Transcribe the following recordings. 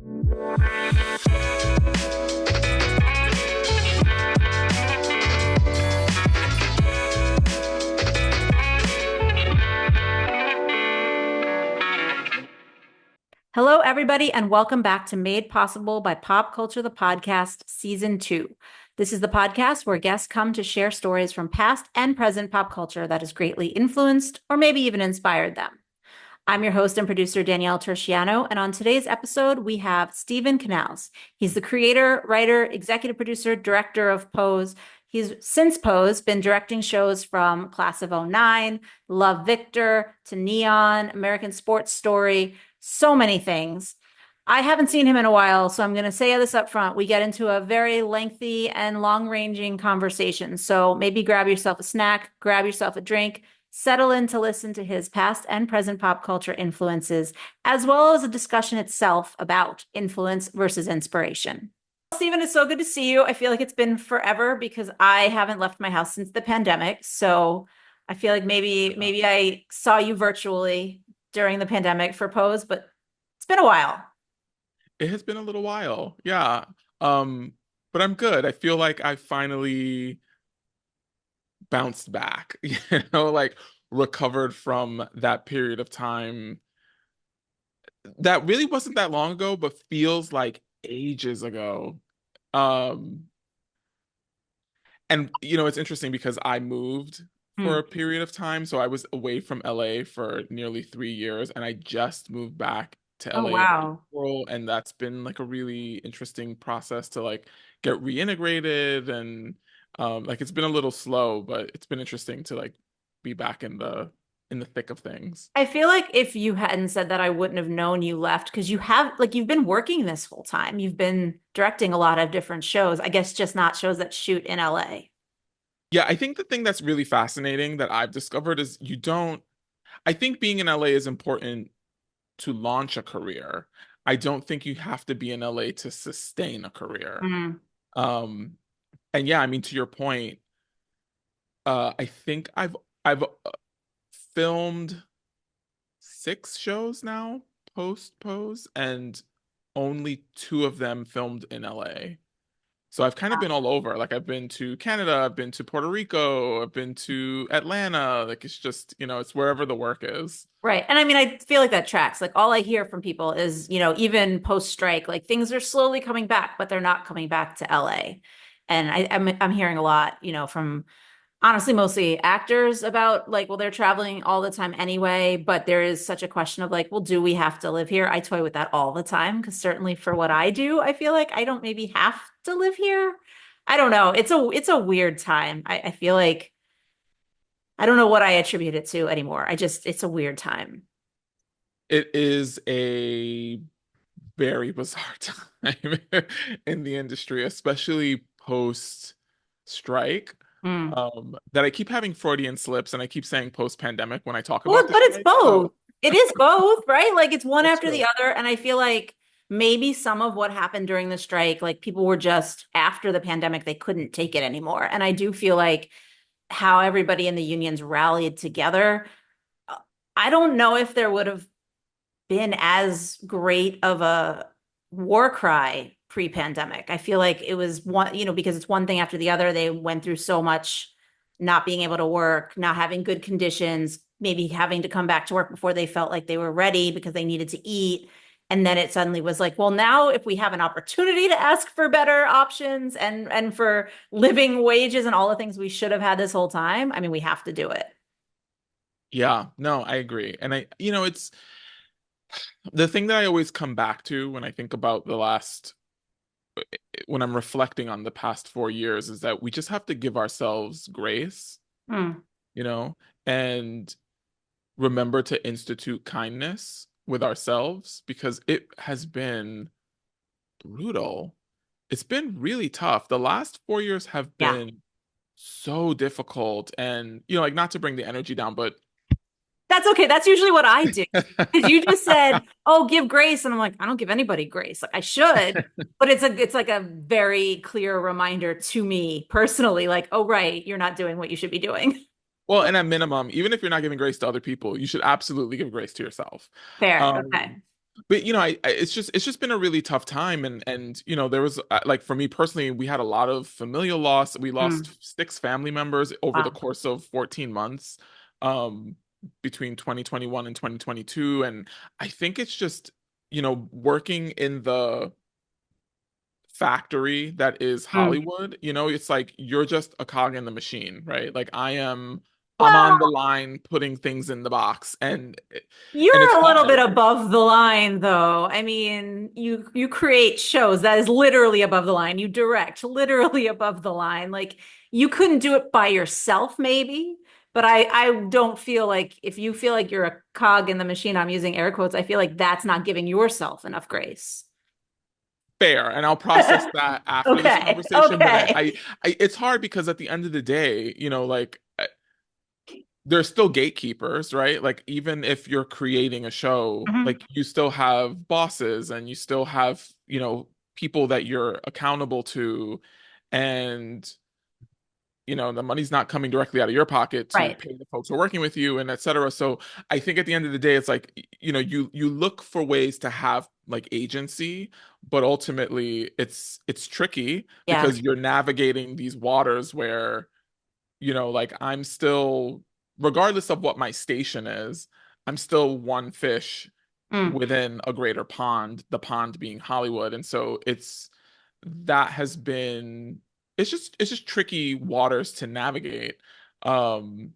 Hello, everybody, and welcome back to Made Possible by Pop Culture, the podcast, Season 2. This is the podcast where guests come to share stories from past and present pop culture that has greatly influenced or maybe even inspired them. I'm your host and producer, Danielle Terciano, and on today's episode, we have Steven Canals. He's the creator, writer, executive producer, director of Pose. He's since Pose been directing shows from Class of '09, Love Victor, to Neon, American Sports Story, so many things. I haven't seen him in a while, so I'm going to say this up front. We get into a very lengthy and long-ranging conversation. So maybe grab yourself a snack, grab yourself a drink, settle in to listen to his past and present pop culture influences, as well as a discussion itself about influence versus inspiration. Stephen, it's so good to see you. I feel like it's been forever because I haven't left my house since the pandemic. So I feel like maybe I saw you virtually during the pandemic for Pose, but it's been a while. It has been a little while. Yeah. But I'm good. I feel like I finally bounced back, like recovered from that period of time that really wasn't that long ago, but feels like ages ago. Um, and it's interesting because I moved for Hmm. a period of time, so I was away from LA for nearly 3 years, and I just moved back to Oh, LA in wow. April, and that's been like a really interesting process to like get reintegrated and like it's been a little slow, but it's been interesting to like be back in the thick of things. I feel like if you hadn't said that, I wouldn't have known you left because you've been working this whole time. You've been directing a lot of different shows. I guess just not shows that shoot in LA. Yeah, I think the thing that's really fascinating that I've discovered is I think being in LA is important to launch a career. I don't think you have to be in LA to sustain a career. Mm. Um, and yeah, I mean, to your point, I think I've filmed 6 shows now post Pose, and only 2 of them filmed in LA. So I've kind of been all over. Like I've been to Canada, I've been to Puerto Rico, I've been to Atlanta. Like it's just, it's wherever the work is. Right. And I mean, I feel like that tracks. Like all I hear from people is, even post-strike, like things are slowly coming back, but they're not coming back to LA. And I'm hearing a lot, from honestly mostly actors about like, well, they're traveling all the time anyway, but there is such a question of like, well, do we have to live here? I toy with that all the time because certainly for what I do, I feel like I don't maybe have to live here. I don't know. It's a weird time. I feel like I don't know what I attribute it to anymore. It's a weird time. It is a very bizarre time in the industry, especially post strike. Mm. That I keep having Freudian slips and I keep saying post pandemic when I talk Well, about the but it's strike. both. So It is both, right? Like it's one that's after the true. other. And I feel like maybe some of what happened during the strike, like people were just after the pandemic, they couldn't take it anymore. And I do feel like how everybody in the unions rallied together. I don't know if there would have been as great of a war cry pre-pandemic. I feel like it was one, because it's one thing after the other. They went through so much not being able to work, not having good conditions, maybe having to come back to work before they felt like they were ready because they needed to eat. And then it suddenly was like, well, now if we have an opportunity to ask for better options and for living wages and all the things we should have had this whole time, I mean, we have to do it. Yeah, no, I agree. And it's the thing that I always come back to when I think about when I'm reflecting on the past 4 years is that we just have to give ourselves grace, Hmm. you know, and remember to institute kindness with ourselves because it has been brutal. It's been really tough. The last 4 years have Yeah. been so difficult and, like not to bring the energy down, but That's okay. That's usually what I do. Because you just said, "Oh, give grace," and I'm like, I don't give anybody grace. Like I should, but it's like a very clear reminder to me personally, like, oh, right, you're not doing what you should be doing. well, and at minimum, even if you're not giving grace to other people, you should absolutely give grace to yourself. Fair. Um, Okay. But it's just been a really tough time, and there was like for me personally, we had a lot of familial loss. We Mm, lost 6 family members over the wow. course of 14 months, um, between 2021 and 2022, and I think it's just working in the factory that is Mm. Hollywood. It's like you're just a cog in the machine, right? Like I'm on the Well, line putting things in the box, and it's you're a little bit hard. above the line, though. I mean, you create shows that is literally above the line. You direct literally above the line. Like you couldn't do it by yourself, maybe. But I don't feel like if you feel like you're a cog in the machine, I'm using air quotes, I feel like that's not giving yourself enough grace. Fair, and I'll process that after this Okay. conversation. But Okay. it's hard because at the end of the day, like there's still gatekeepers, right? Like even if you're creating a show, Mhm. like you still have bosses and you still have, people that you're accountable to, and the money's not coming directly out of your pocket to Right. pay the folks who are working with you and et cetera. So I think at the end of the day, it's like, you look for ways to have like agency, but ultimately it's tricky Yeah. because you're navigating these waters where, like I'm still, regardless of what my station is, I'm still one fish Mm. within a greater pond, the pond being Hollywood. And so that has been it's just tricky waters to navigate. Um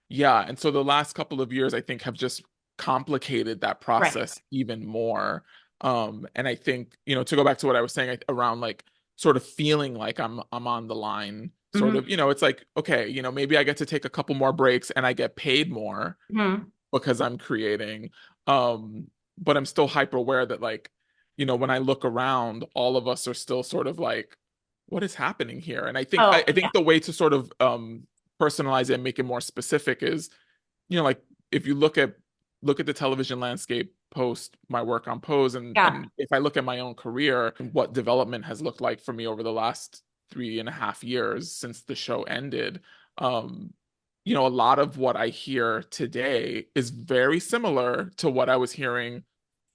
yeah, and so the last couple of years I think have just complicated that Right. process even more. And I think, to go back to what I was saying around like sort of feeling like I'm on the line, sort Hmm. of, it's like, okay, maybe I get to take a couple more breaks and I get paid more Hmm. because I'm creating. Um, but I'm still hyper aware that like, when I look around, all of us are still sort of like, what is happening here? And I think I, Oh, I yeah. think the way to sort of personalize it and make it more specific is, like if you look at the television landscape post my work on Pose, and Yeah. and if I look at my own career and what development has looked like for me over the last 3.5 years since the show ended, um, a lot of what I hear today is very similar to what I was hearing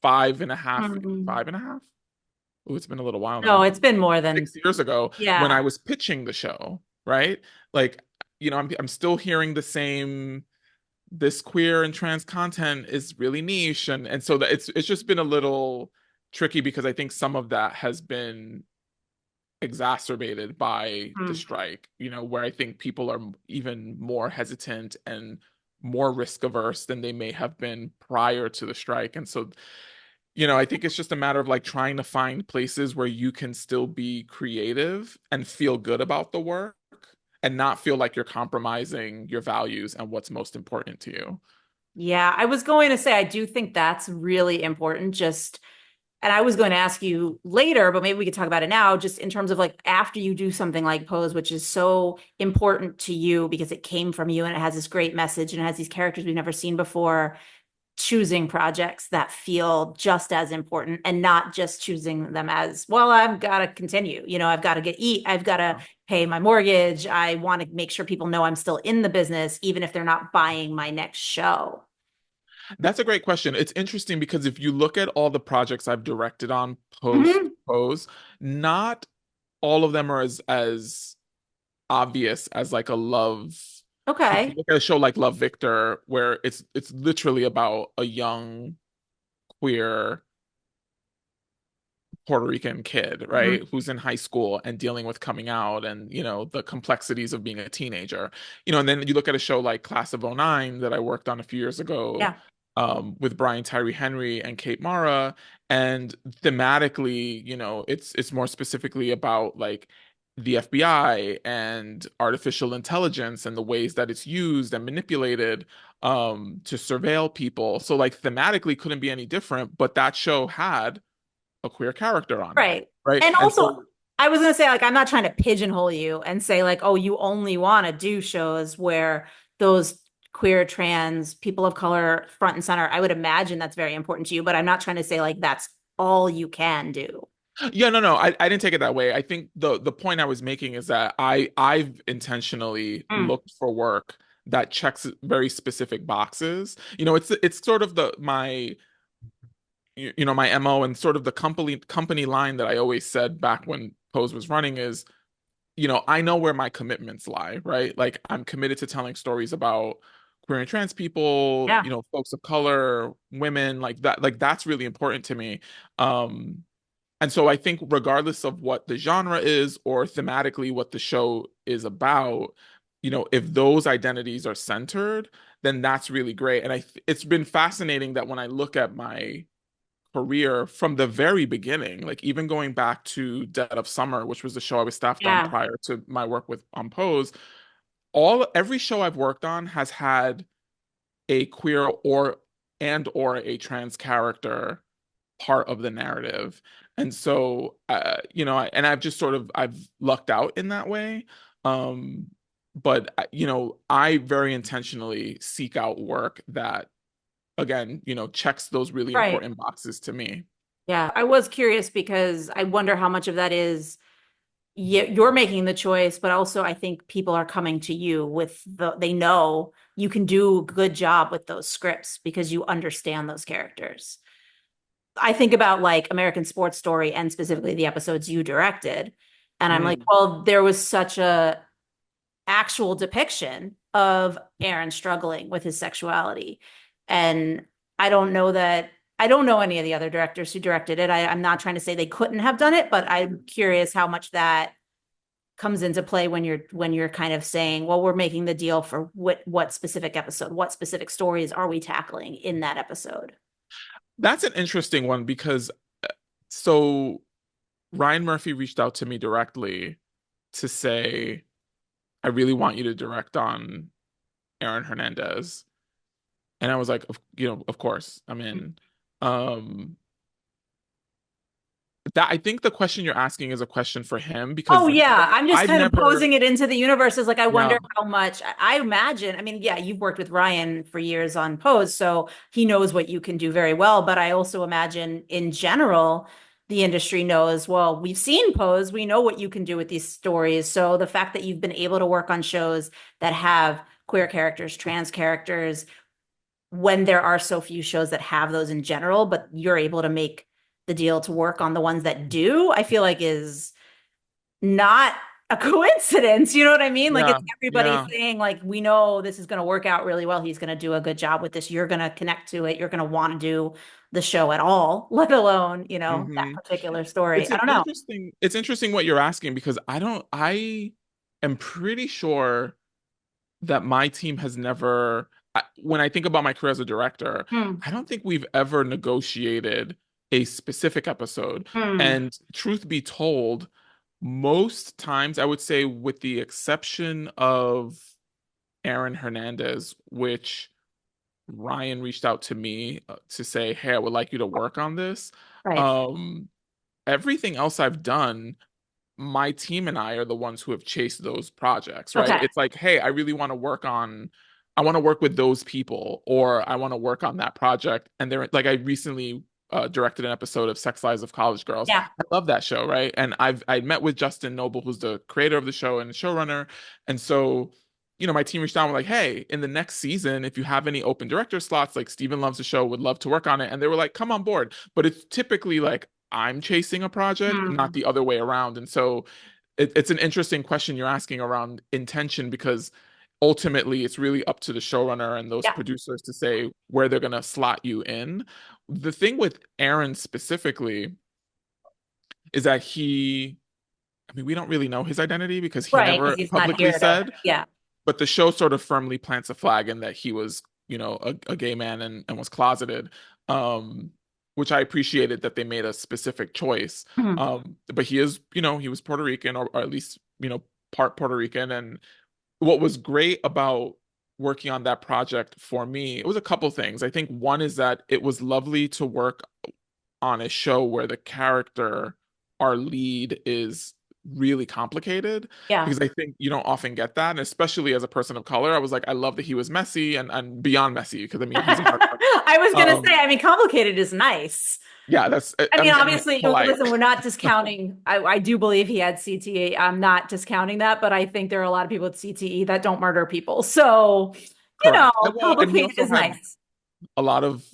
Mm. 5.5. Oh, it's been a little while No, now. it's been more than, 6 years ago when I yeah. was pitching the show, right? Like, I'm still hearing the same, this queer and trans content is really niche, and so that it's just been a little tricky because I think some of that has been exacerbated by the Mm. strike, where I think people are even more hesitant and more risk averse than they may have been prior to the strike. And so, I think it's just a matter of like trying to find places where you can still be creative and feel good about the work and not feel like you're compromising your values and what's most important to you. Yeah, I was going to say, I do think that's really important. Just, and I was going to ask you later, but maybe we could talk about it now, just in terms of like after you do something like Pose, which is so important to you because it came from you and it has this great message and it has these characters we've never seen before. Choosing projects that feel just as important and not just choosing them as, well, I've got to continue. I've got to eat, I've got to pay my mortgage. I want to make sure people know I'm still in the business, even if they're not buying my next show. That's a great question. It's interesting because if you look at all the projects I've directed on post Hmm. Pose, not all of them are as obvious as like a love. If you Okay. look at a show like Love Victor, where it's literally about a young queer Puerto Rican kid, right, Hmm. who's in high school and dealing with coming out and, the complexities of being a teenager. And then you look at a show like Class of '09 that I worked on a few years ago, Yeah. with Brian Tyree Henry and Kate Mara, and thematically, it's more specifically about like the FBI and artificial intelligence and the ways that it's used and manipulated to surveil people. So like thematically couldn't be any different, but that show had a queer character on it, Right. right? And And also, so I was going to say, like, I'm not trying to pigeonhole you and say, like, oh, you only want to do shows where those queer, trans, people of color front and center. I would imagine that's very important to you, but I'm not trying to say, like, that's all you can do. yeah, no, I didn't take it that way. I think the point I was making is that I've intentionally Mm. looked for work that checks very specific boxes. It's sort of the my my MO and sort of the company line that I always said back when Pose was running is, I know where my commitments lie, right? Like I'm committed to telling stories about queer and trans people, Yeah. folks of color, women, like that's really important to me. Um, and so I think regardless of what the genre is or thematically what the show is about, if those identities are centered, then that's really great. And it's been fascinating that when I look at my career from the very beginning, like even going back to Dead of Summer, which was the show I was staffed on Yeah. prior to my work with on Pose, every show I've worked on has had a queer or a trans character part of the narrative. And so and I've just sort of I've lucked out in that way. Um but I very intentionally seek out work that again, checks those really Right. important boxes to me. Yeah. I was curious because I wonder how much of that is you're making the choice, but also I think people are coming to you with they know you can do a good job with those scripts because you understand those characters. I think about like American Sports Story and specifically the episodes you directed. And I'm like, Mm. well, there was such a actual depiction of Aaron struggling with his sexuality. And I don't know that I don't know any of the other directors who directed it. I'm not trying to say they couldn't have done it, but I'm curious how much that comes into play when you're kind of saying, well, we're making the deal for what specific episode, what specific stories are we tackling in that episode? That's an interesting one because so Ryan Murphy reached out to me directly to say, I really want you to direct on Aaron Hernandez. And I was like, of course, I'm in. Um, that I think the question you're asking is a question for him Oh because yeah, I'm just I've kind of never, posing it into the universe as like I yeah, wonder how much I imagine. I mean, yeah, you've worked with Ryan for years on Pose, so he knows what you can do very well, but I also imagine in general the industry knows, well, we've seen Pose, we know what you can do with these stories. So the fact that you've been able to work on shows that have queer characters, trans characters, when there are so few shows that have those in general, but you're able to make the deal to work on the ones that do, I feel like is not a coincidence. You know what I mean? Like yeah, it's everybody yeah. saying, like, we know this is going to work out really well. He's going to do a good job with this. You're going to connect to it. You're going to want to do the show at all, let alone, that Hmm. particular story. I don't know. It's interesting what you're asking because I am pretty sure that my team has never, when I think about my career as a director, Hmm. I don't think we've ever negotiated a specific episode. Hmm. And truth be told, most times, I would say, with the exception of Aaron Hernandez, which Ryan reached out to me to say, "Hey, I would like you to work on this." Right. Um, Everything else I've done, my team and I are the ones who have chased those projects, right? Okay. It's like, hey, I want to work with those people, or I want to work on that project. And they're like, I recently directed an episode of Sex Lives of College Girls. Yeah. I love that show, right? And I met with Justin Noble, who's the creator of the show and the showrunner. And so, my team reached out and were like, hey, in the next season, if you have any open director slots, like Steven loves the show, would love to work on it. And they were like, come on board. But it's typically like I'm chasing a project, not Hmm. the other way around. And so it's an interesting question you're asking around intention because ultimately it's really up to the showrunner and those Yeah. producers to say where they're going to slot you in. The thing with Aaron specifically is that I mean, we don't really know his identity because he Right. Because never he's not publicly here to, said, yeah. but the show sort of firmly plants a flag in that he was, a gay man and was closeted. Um, which I appreciated that they made a specific choice. Hmm. But he is, he was Puerto Rican or at least, part Puerto Rican. And what was great about working on that project for me, it was a couple things. I think one is that it was lovely to work on a show where the character, our lead, is really complicated Yeah. because I think you don't often get that. And especially as a person of color, I was like, I love that he was messy and beyond messy because I mean, he's a partner. I was gonna say, Um, I mean, complicated is nice. yeah, I I'm mean, being obviously, polite. listen, we're not discounting. I do believe he had CTE. I'm not discounting that, but I think there are a lot of people with CTE that don't murder people. So, Correct. Well, and he complicated also is had nice. a lot of,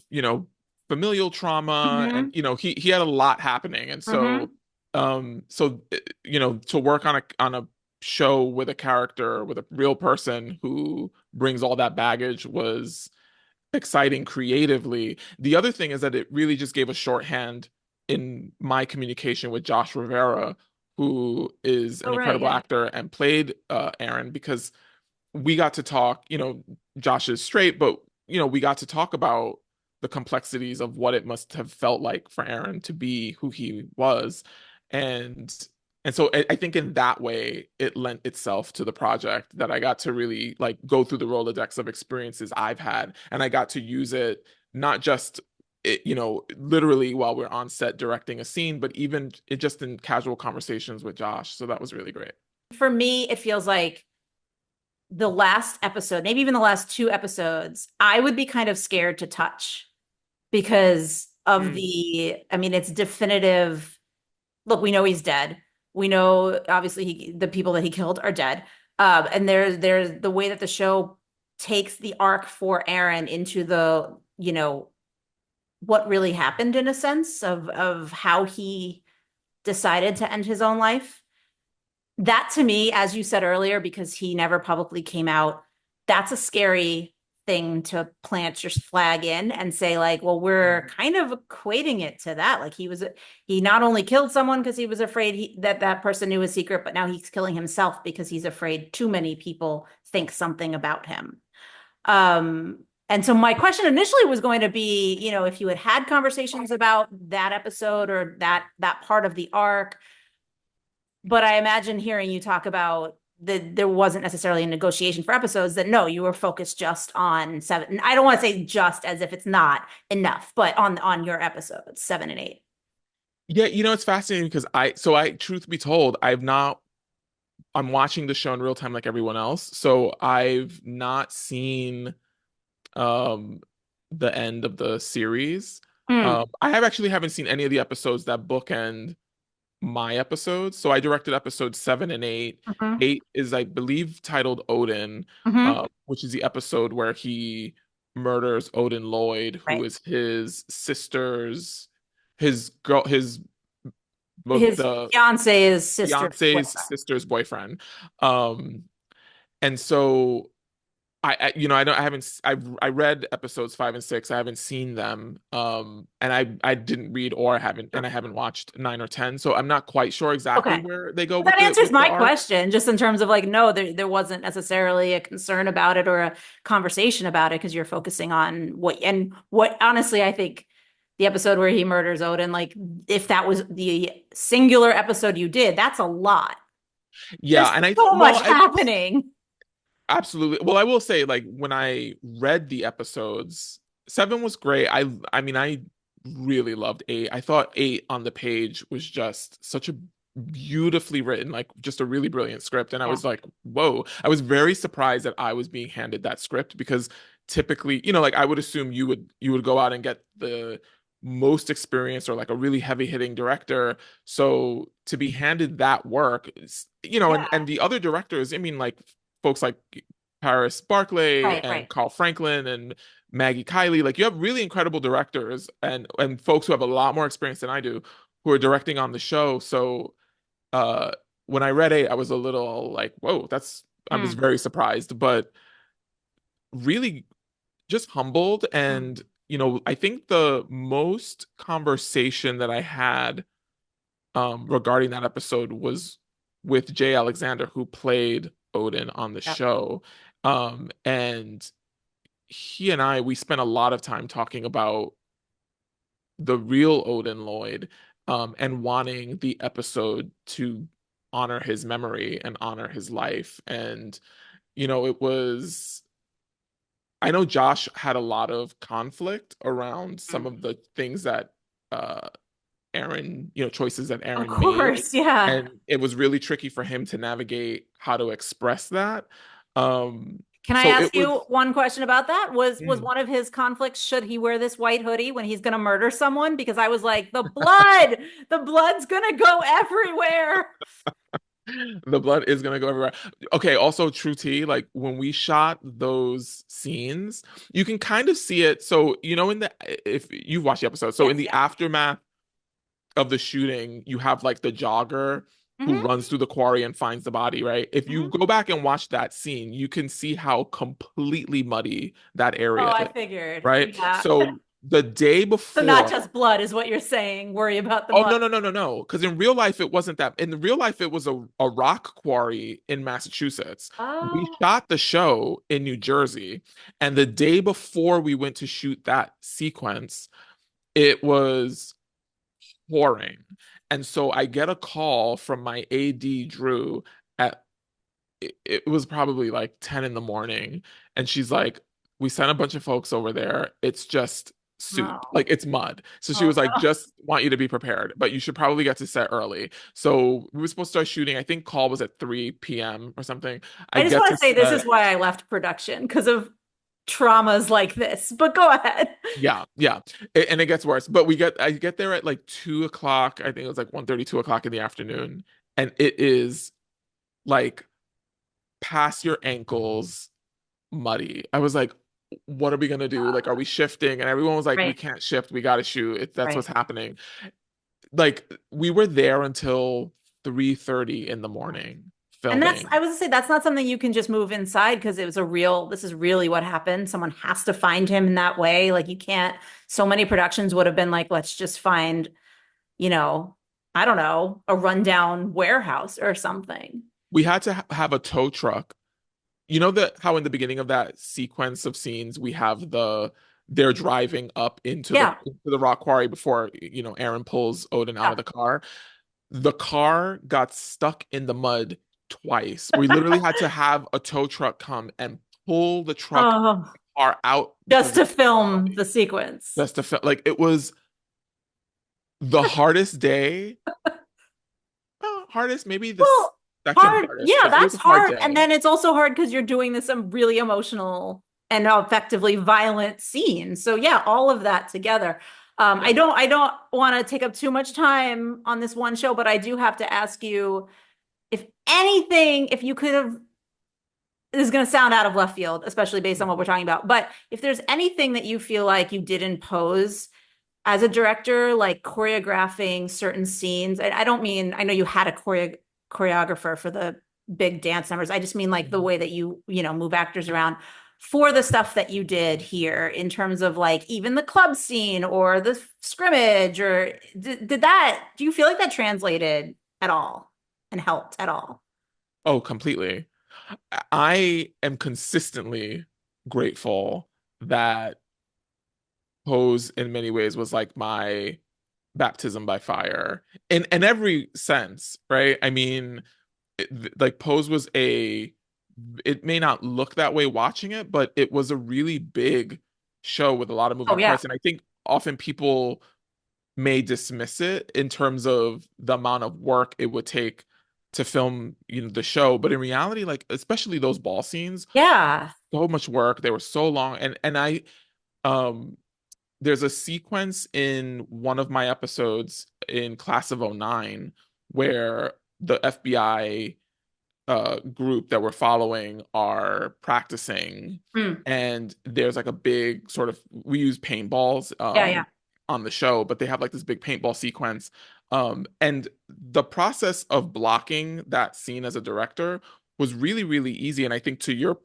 familial trauma, and Mm-hmm. he had a lot happening, and Mm-hmm. to work on a show with a character, with a real person who brings all that baggage was exciting creatively. The other thing is that it really just gave a shorthand in my communication with Josh Rivera, who is an Oh, right. incredible Yeah. actor and played Aaron, because we got to talk. Josh is straight, but we got to talk about the complexities of what it must have felt like for Aaron to be who he was. And and so I think in that way it lent itself to the project, that I got to really like go through the Rolodex of experiences I've had, and I got to use it not just literally while we're on set directing a scene, but even just in casual conversations with Josh. So that was really great. For me, it feels like the last episode, maybe even the last two episodes, I would be kind of scared to touch because of Mm. I mean, it's definitive. Look, we know he's dead. We know obviously the people that he killed are dead. And there's the way that the show takes the arc for Aaron into what really happened in a sense of how he decided to end his own life. That to me, as you said earlier, because he never publicly came out, that's a scary thing to plant your flag in and say, like, well, we're Mm. kind of equating it to that. Like he not only killed someone because he was afraid that person knew his secret, but now he's killing himself because he's afraid too many people think something about him. And so my question initially was going to be, if you had conversations about that episode or that part of the arc, but I imagine hearing you talk about that there wasn't necessarily a negotiation for episodes, that no, you were focused just on seven. I don't want to say just as if it's not enough, but on your episodes, 7 and 8. Yeah, it's fascinating because truth be told, I'm watching the show in real time like everyone else. So I've not seen um the end of the series. Mm. I haven't seen any of the episodes that bookend my episodes. So I directed episodes 7 and 8. Mm-hmm. 8 is, I believe, titled Odin, Mm-hmm. which is the episode where he murders Odin Lloyd, who Right. is his sister's, his girl, his His the fiance's sister's fiance's boyfriend. sister's boyfriend. Um, and so I don't I haven't I read episodes 5 and 6. I haven't seen them. And I didn't read, or I haven't watched 9 or 10. So I'm not quite sure exactly Okay. where they go Well, that answers with the my arc. question, just in terms of like, no, there wasn't necessarily a concern about it or a conversation about it because you're focusing on what honestly, I think the episode where he murders Odin, like if that was the singular episode you did, that's a lot. Yeah, There's and so much happening. absolutely. Well, I will say, like, when I read the episodes, 7 was great. I mean, I really loved 8. I thought 8 on the page was just such a beautifully written, like just a really brilliant script. And I Yeah. was like, whoa. I was very surprised that I was being handed that script, because typically, like, I would assume you would go out and get the most experienced, or like a really heavy hitting director. So to be handed that work, and Yeah. the other directors, I mean, like folks like Paris Barclay Right, and right. Carl Franklin and Maggie Kiley. Like, you have really incredible directors, and folks who have a lot more experience than I do, who are directing on the show. So uh when I read 8, I was a little like, whoa, I was Mm, very surprised, but really just humbled. mm. And I think the most conversation that I had regarding that episode was with Jay Alexander, who played Odin on the Yep. show. And he and we spent a lot of time talking about the real Odin Lloyd, and wanting the episode to honor his memory and honor his life. And, it was, I know Josh had a lot of conflict around some Mm. of the things that uh choices that Of Aaron made. course, yeah. And it was really tricky for him to navigate how to express that. Can I So ask it you was, one question about that? Was mm. one of his conflicts, should he wear this white hoodie when he's going to murder someone? Because I was like, the blood's going to go everywhere. The blood is gonna go everywhere. Okay, also true tea, like when we shot those scenes, you can kind of see it. So, in the if you've watched the episode, so in Yes, the yes. aftermath of the shooting, you have like the jogger who Hmm. runs through the quarry and finds the body, right? If you Hmm. go back and watch that scene, you can see how completely muddy that Oh, area I is, figured. right? Yeah. So the day So not before, just blood is what you're saying. Worry about the oh mud. no, no, no, no, no. Because in real life it wasn't that. In real life, it was a rock quarry in Massachusetts. We Oh, shot the show in New Jersey, and the day before we went to shoot that sequence, it was pouring. And so I get a call from my AD Drew at it was probably like 10 in the morning, and she's like, we sent a bunch of folks over there. It's just soup, no. like it's mud. So she Oh, was like, no. just want you to be prepared, but you should probably get to set early. So we were supposed to start shooting. I think call was at 3 p.m. or something. I I just get want to to say this set. is why I left production because of traumas like this. But go ahead. Yeah, yeah. And it gets worse. But I get there at like 2 o'clock. I think it was like 1:30, 2 o'clock in the afternoon. And it is like past your ankles muddy. I was like, what are we gonna do? Like, are we shifting? And everyone was like, we Right, can't shift. We gotta shoot. That's right. what's happening. Like, we were there until 3:30 in the morning And that's, filming. I was to say, that's not something you can just move inside because it was a real, this is really what happened. Someone has to find him in that way. Like, you can't, so many productions would have been like, let's just find, you know, I don't know, a rundown warehouse or something. We had to have a tow truck. You know that how in the beginning of that sequence of scenes we have they're driving up Yeah. into the rock quarry before Aaron pulls Odin out of Yeah. the car. The car got stuck in the mud twice. We literally had to have a tow truck come and pull the truck Oh, car out just because it to was so film muddy. the sequence. Just to feel like it was the hardest day. Hardest, maybe the Well, second hard. hardest, Yeah, but it was that's a hard hard. And day. then it's also hard because you're doing this some really emotional and effectively violent scene. So yeah, all of that together. Yeah. I don't want to take up too much time on this one show, but I do have to ask you if anything, if you could have, this is going to sound out of left field, especially based on what we're talking about, but if there's anything that you feel like you did in pose as a director, like choreographing certain scenes, I don't mean, I know you had a choreographer for the big dance numbers. I just mean like the Mhm. way that move actors around for the stuff that you did here in terms of like even the club scene or the scrimmage or do you feel like that translated at all and helped at all? Oh, completely. I am consistently grateful that Pose in many ways was like my baptism by fire in every sense, right? I mean, like Pose was it may not look that way watching it, but it was a really big show with a lot of Oh moving yeah. parts. And I think often people may dismiss it in terms of the amount of work it would take to film, the show. But in reality, like especially those ball scenes, Yeah. so much work. They were so long. And I um there's a sequence in one of my episodes in Class of '09 where the FBI group that we're following are practicing, Mm. and there's like a big sort of we use paintballs Yeah, yeah. on the show, but they have like this big paintball sequence. And the process of blocking that scene as a director was really, really easy. And I think to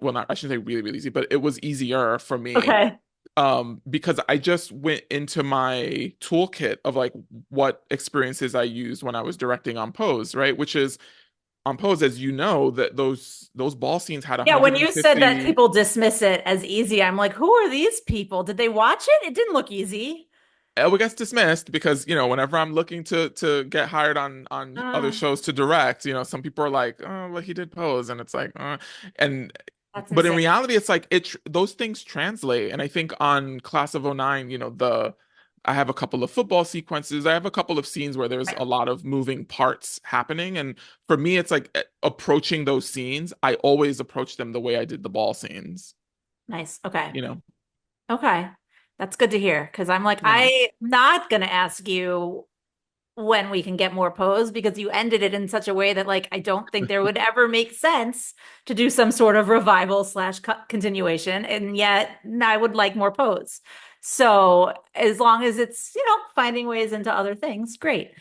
well, not I shouldn't say really, really easy, but it was easier for me Okay. because I just went into my toolkit of like what experiences I used when I was directing on Pose, right? Which is on Pose, as you know, that those ball scenes had Yeah, when you said that 150. people dismiss it as easy, I'm like, who are these people? Did they watch it? It didn't look easy. It gets dismissed because whenever I'm looking to get hired on other Uh, shows to direct, some people are like, oh, well, he did Pose, and it's like, and that's but in insane. reality, it's like those things translate. And I think on Class of '09, I have a couple of football sequences. I have a couple of scenes where there's Right. a lot of moving parts happening, and for me, it's like approaching those scenes. I always approach them the way I did the ball scenes. Nice. Okay. You know, Okay. That's good to hear because I'm like, yeah. I'm not gonna ask you when we can get more pose because you ended it in such a way that like I don't think there would ever make sense to do some sort of revival slash continuation, and yet I would like more pose. So as long as it's, finding ways into other things, great.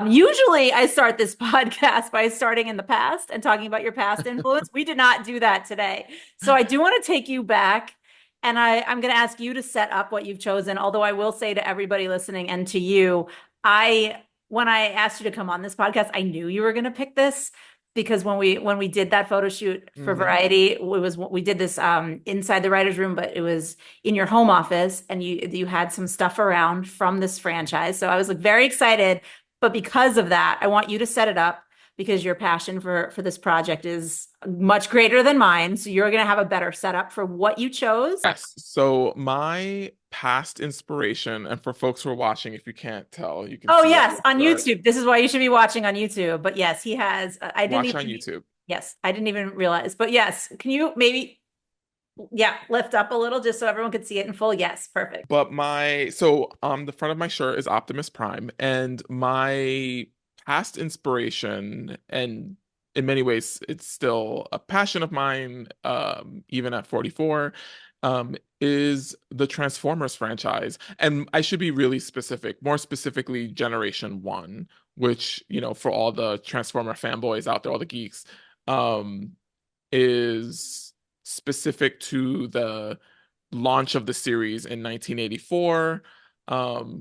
Usually I start this podcast by starting in the past and talking about your past influence. We did not do that today. So I do want to take you back, and I'm going to ask you to set up what you've chosen. Although I will say to everybody listening and to you, I when I asked you to come on this podcast, I knew you were going to pick this because when we did that photo shoot for Hmm. Variety, we did this inside the writers' room, but it was in your home office, and you had some stuff around from this franchise. So I was like very excited, but because of that, I want you to set it up because your passion for this project is much greater than mine. So you're going to have a better setup for what you chose. Yes. So my past inspiration, and for folks who are watching, if you can't tell, you can Oh see that yes, on picture. YouTube. This is why you should be watching on YouTube. But yes, he has. I didn't Watch on even. YouTube. Yes, I didn't even realize. But yes, can you maybe, yeah, lift up a little just so everyone could see it in full? Yes, perfect. But the front of my shirt is Optimus Prime, and my past inspiration, and in many ways it's still a passion of mine, even at 44, is the Transformers franchise. And I should be really specific, more specifically Generation One, which, for all the Transformer fanboys out there, all the geeks, um, is specific to the launch of the series in 1984.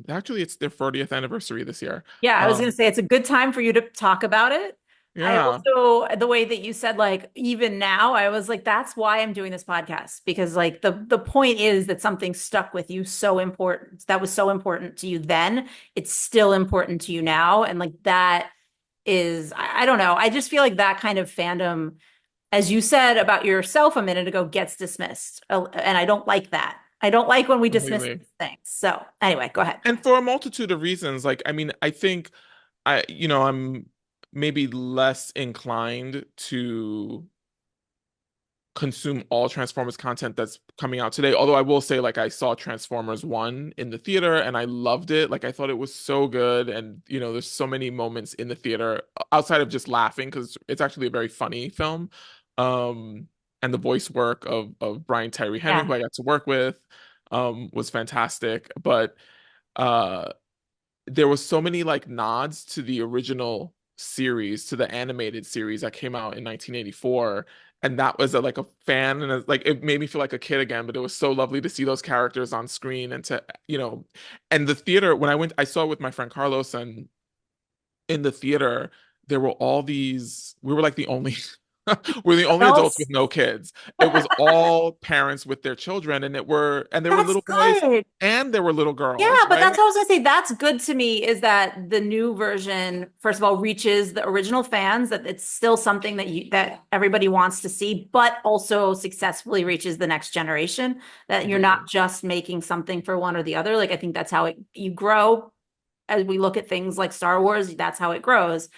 Actually, it's their 40th anniversary this year. Yeah, I was going to Um, say it's a good time for you to talk about it. I yeah, also, the way that you said, like, even now, I was like, that's why I'm doing this podcast because, like, the point is that something stuck with you so important. That was so important to you then. It's still important to you now. And, like, that is, I don't know. I just feel like that kind of fandom, as you said about yourself a minute ago, gets dismissed. And I don't like that. I don't like when we dismiss completely. these things. So, anyway, go ahead. And for a multitude of reasons, like, I mean, I think I'm maybe less inclined to consume all Transformers content that's coming out today. Although I will say, like, I saw Transformers 1 in the theater and I loved it. Like, I thought it was so good. And, there's so many moments in the theater outside of just laughing, because it's actually a very funny film. And the voice work of Brian Tyree Henry, Yeah. who I got to work with, was fantastic. But uh there was so many like nods to the original series, to the animated series that came out in 1984, and that was like a fan, and like it made me feel like a kid again. But it was so lovely to see those characters on screen, and and the theater, when I saw it with my friend Carlos, and in the theater there were all these, we were like the only we're the only adults with Else, no kids. It was all parents with their children, and there were that's little boys good. and there were little Yeah, girls, but right? that's what I was gonna say. That's good to me is that the new version, first of all, reaches the original fans, that it's still something that everybody wants to see, but also successfully reaches the next generation, that you're not Completely. just making something for one or the other. Like I think that's how you grow as we look at things like Star Wars, that's how it grows.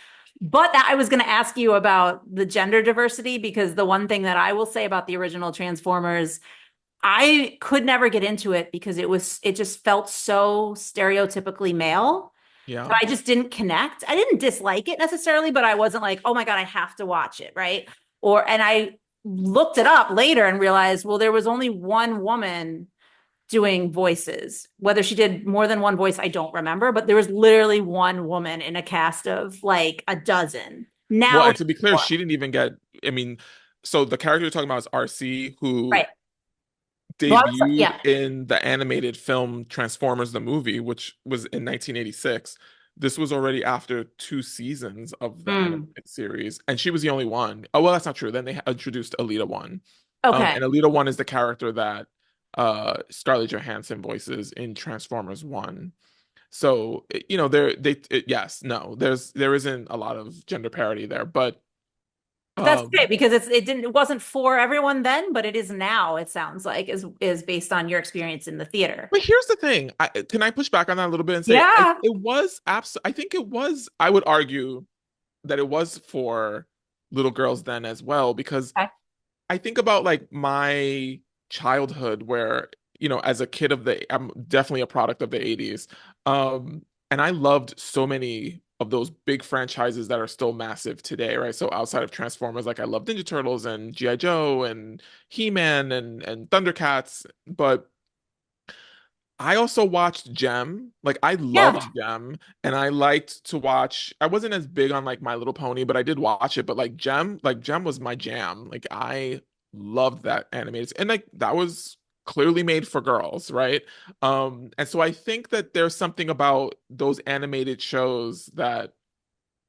But that I was going to ask you about the gender diversity because the one thing that I will say about the original Transformers, I could never get into it because it just felt so stereotypically male Yeah. that I just didn't connect. I didn't dislike it necessarily, but I wasn't like, "Oh my God, I have to watch it," right? And I looked it up later and realized, well, there was only one woman doing voices. Whether she did more than one voice, I don't remember, but there was literally one woman in a cast of like a dozen. Well, Now, and to be clear, more. she didn't even get, I mean, so the character you're talking about is RC, who Right. Well, debuted yeah. in the animated film Transformers the movie, which was in 1986. This was already after 2 seasons of the Mm. animated series, and she was the only one. Oh, well, that's not true. Then they introduced Alita 1. Okay. And Alita 1 is the character that Scarlett Johansson voices in Transformers 1. So, yes, no, there isn't a lot of gender parity there, but But that's um okay because it wasn't for everyone then, but it is now, it sounds like, is based on your experience in the theater. but here's the thing. Can I push back on that a little bit and say Yeah. I think it was, I would argue that it was for little girls then as well, because Okay. I think about like my childhood where, as a kid I'm definitely a product of the 80s. and I loved so many of those big franchises that are still massive today, right? So outside of Transformers, like I love Ninja Turtles and G.I. Joe and He-Man and Thundercats, but I also watched Gem. Like I Yeah. loved Gem and I liked to watch. I wasn't as big on like My Little Pony, but I did watch it. But like Gem was my jam. Like I loved that animated and like that was clearly made for girls, right? And so I think that there's something about those animated shows that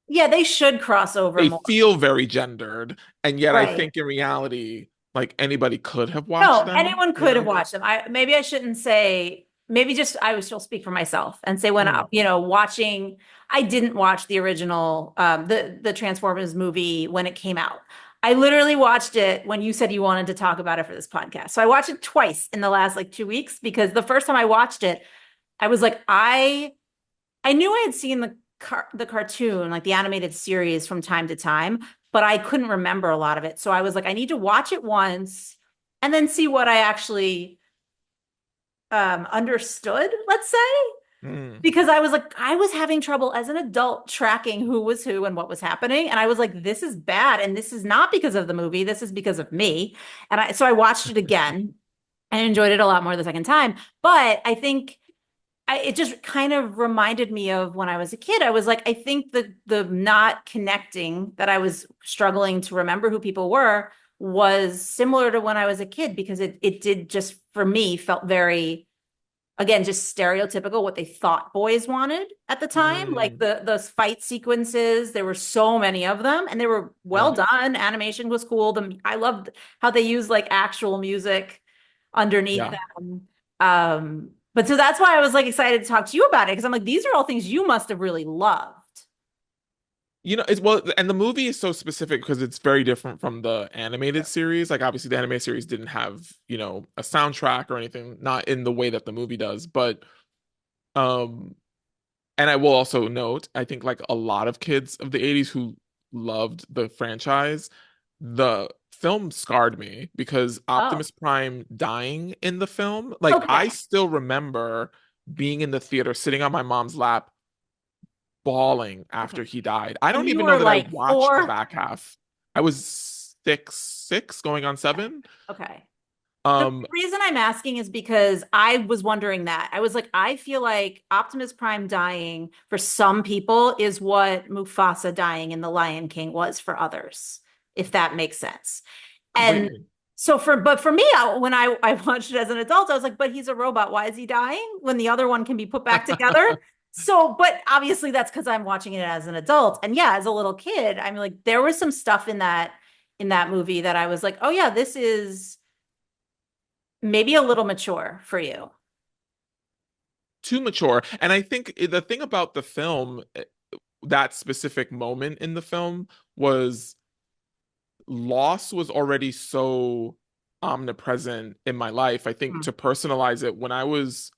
Yeah, they should cross over they more. feel very gendered, and yet I Right. think in reality, like anybody could have watched No, them, anyone you could have know? watched them. Maybe I shouldn't say, maybe just I would still speak for myself and say when I, Mm, watching, I didn't watch the original the Transformers movie when it came out. I literally watched it when you said you wanted to talk about it for this podcast. So I watched it twice in the last like 2 weeks because the first time I watched it, I was like, I knew I had seen the cartoon, like the animated series from time to time, but I couldn't remember a lot of it. So I was like, I need to watch it once and then see what I actually understood, let's say. mm, Because I was like, I was having trouble as an adult tracking who was who and what was happening. And I was like, this is bad. And this is not because of the movie. This is because of me. So I watched it again and enjoyed it a lot more the second time. But I think it just kind of reminded me of when I was a kid. I was like, I think the not connecting that I was struggling to remember who people were was similar to when I was a kid because it did just for me felt very again just stereotypical what they thought boys wanted at the time. Like mm, the fight sequences, there were so many of them and they were well yeah. done. Animation was cool. I loved how they used like actual music underneath Yeah. them. But so that's why I was like excited to talk to you about it because I'm like, these are all things you must have really loved. You know, it's well, and the movie is so specific because it's very different from the animated series. Like, obviously, the animated series didn't have, a soundtrack or anything, not in the way that the movie does. But, um, and I will also note, I think like a lot of kids of the 80s who loved the franchise, the film scarred me because Oh, Optimus Prime dying in the film, like, okay. I still remember being in the theater, sitting on my mom's lap bawling Okay. after he died. I And don't you even know were that I like watched the 4. back half. I was six going on seven. Okay. The Um, reason I'm asking is because I was wondering that. I was like, I feel like Optimus Prime dying for some people is what Mufasa dying in The Lion King was for others, if that makes sense. And completely. but for me, when I watched it as an adult, I was like, but he's a robot. Why is he dying when the other one can be put back together? So, but obviously that's because I'm watching it as an adult. And yeah, as a little kid, I'm like, there was some stuff in that movie that I was like, oh yeah, this is maybe a little mature for you. Too mature. And I think the thing about the film, that specific moment in the film was loss was already so omnipresent in my life. I think Hmm. to personalize it, when I was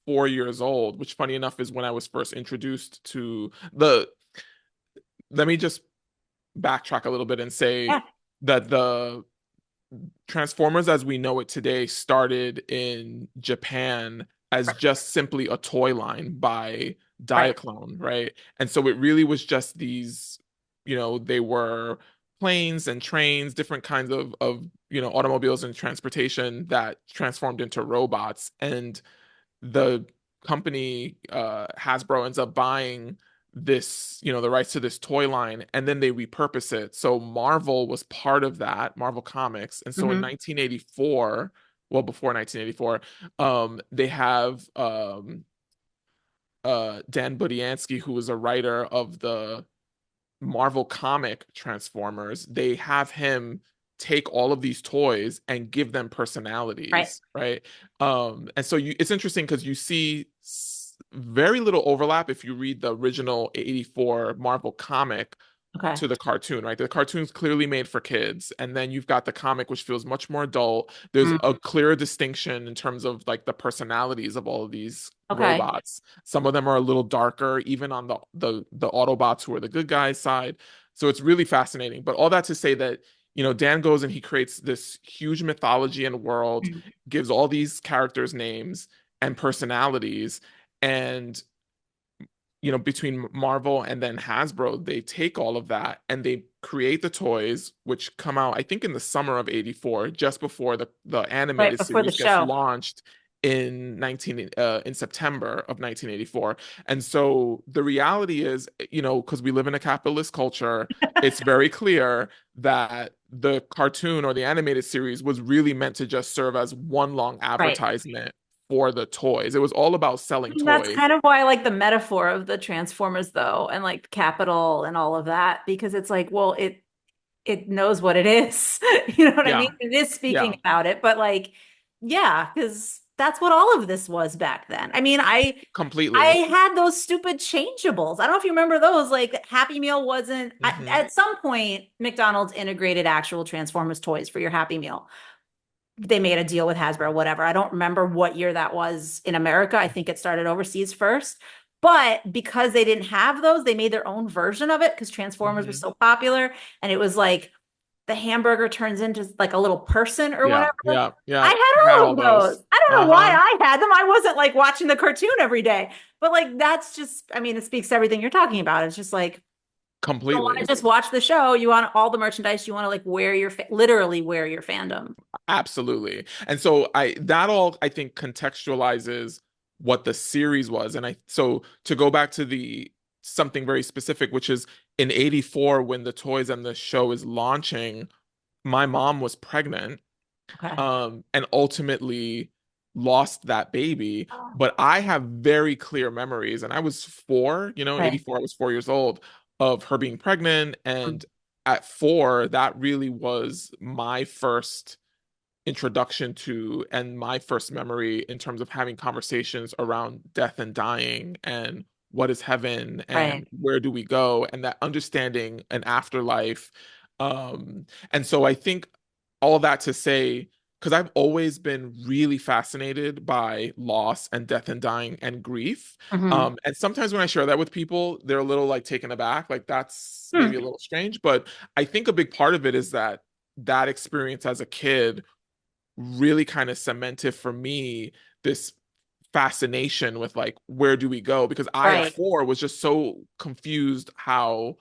4 years old, which funny enough is when I was first introduced to let me just backtrack a little bit and say Yeah, that the Transformers as we know it today started in Japan as right, just simply a toy line by right. Diaclone, right? And so it really was just these, they were planes and trains, different kinds of automobiles and transportation that transformed into robots. And the company Hasbro ends up buying this, the rights to this toy line, and then they repurpose it. So Marvel was part of that, Marvel Comics. And so in Hmm. 1984, well, before 1984, they have Dan Budiansky, who was a writer of the Marvel comic Transformers, they have him take all of these toys and give them Right. personalities, right? And so it's interesting because you see very little overlap if you read the original 84 Marvel comic Okay. to the cartoon, right? The cartoon's clearly made for kids, and then you've got the comic, which feels much more adult. There's Mm. a clear distinction in terms of like the personalities of all of these Okay. robots. Some of them are a little darker, even on the Autobots who are the good guys side. So it's really fascinating. But all that to say that Dan goes and he creates this huge mythology and world, Mm. gives all these characters names and personalities, and between Marvel and then Hasbro, they take all of that and they create the toys, which come out, I think, in the summer of '84, just before the Right animated before the series gets show. launched in September of 1984. And so the reality is, because we live in a capitalist culture, it's very clear that the cartoon or the animated series was really meant to just serve as one long Right. advertisement for the toys. It was all about selling And that's toys. kind of why I like the metaphor of the Transformers though, and like capital and all of that, because it's like, well, it knows what it is. You know what I Yeah. mean? It is speaking Yeah. about it, but like, yeah, because that's what all of this was back then. I mean, I Completely. had those stupid changeables. I don't know if you remember those. Like Happy Meal wasn't Hmm. at some point McDonald's integrated actual Transformers toys for your Happy Meal. They made a deal with Hasbro, whatever. I don't remember what year that was in America. I think it started overseas first. But because they didn't have those, they made their own version of it because Transformers was Hmm. so popular. And it was like the hamburger turns into like a little person or Yeah. whatever. Yeah. I Yeah. I had had all all of those. those. I don't know why Uh-huh. I had them. I wasn't like watching the cartoon every day. But like that's just, I mean, it speaks to everything you're talking about. It's just like you don't want to Completely. just watch the show. You want all the merchandise. You want to like wear your literally wear your fandom. Absolutely. And so that all I think contextualizes what the series was. And so to go back to the something very specific, which is in '84 when the toys and the show is launching, my mom was pregnant, Okay. and ultimately lost that baby. But I have very clear memories, and I was four, Right. '84, I was 4 years old, of her being pregnant. And at four, that really was my first introduction to and my first memory in terms of having conversations around death and dying and what is heaven Right. and where do we go and that understanding an afterlife. And so I think all that to say, because I've always been really fascinated by loss and death and dying and grief. Hmm. And sometimes when I share that with people, they're a little like taken aback, like that's maybe Hmm. a little strange. But I think a big part of it is that experience as a kid really kind of cemented for me this fascination with like where do we go, because I at Right. four was just so confused how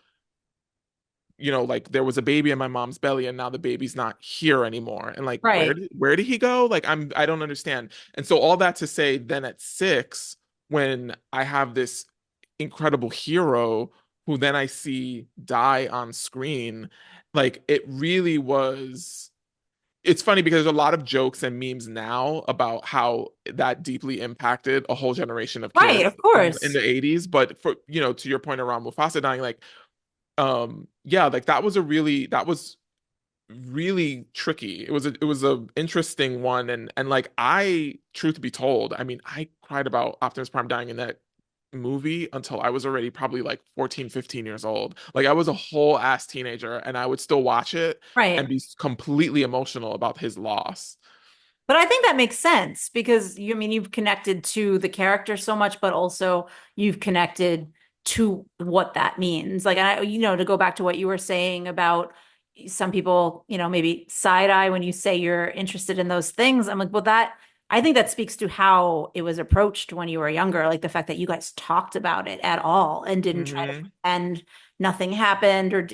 like there was a baby in my mom's belly and now the baby's not here anymore, and like Right. where did he go, like I don't understand. And so all that to say, then at six, when I have this incredible hero who then I see die on screen, like it really was. It's funny because there's a lot of jokes and memes now about how that deeply impacted a whole generation of Right. kids Of in course. the '80s. But for, to your point around Mufasa dying, like, yeah, like that was really tricky. It was a interesting one. And like, truth be told, I mean, I cried about Optimus Prime dying in that movie until I was already probably like 14, 15 years old. Like I was a whole ass teenager and I would still watch it and Right. be completely emotional about his loss. But I think that makes sense because I mean, you've connected to the character so much, but also you've connected to what that means. Like, to go back to what you were saying about some people, maybe side eye when you say you're interested in those things. I'm like, well, I think that speaks to how it was approached when you were younger. Like the fact that you guys talked about it at all and didn't try to Hmm. pretend nothing happened or,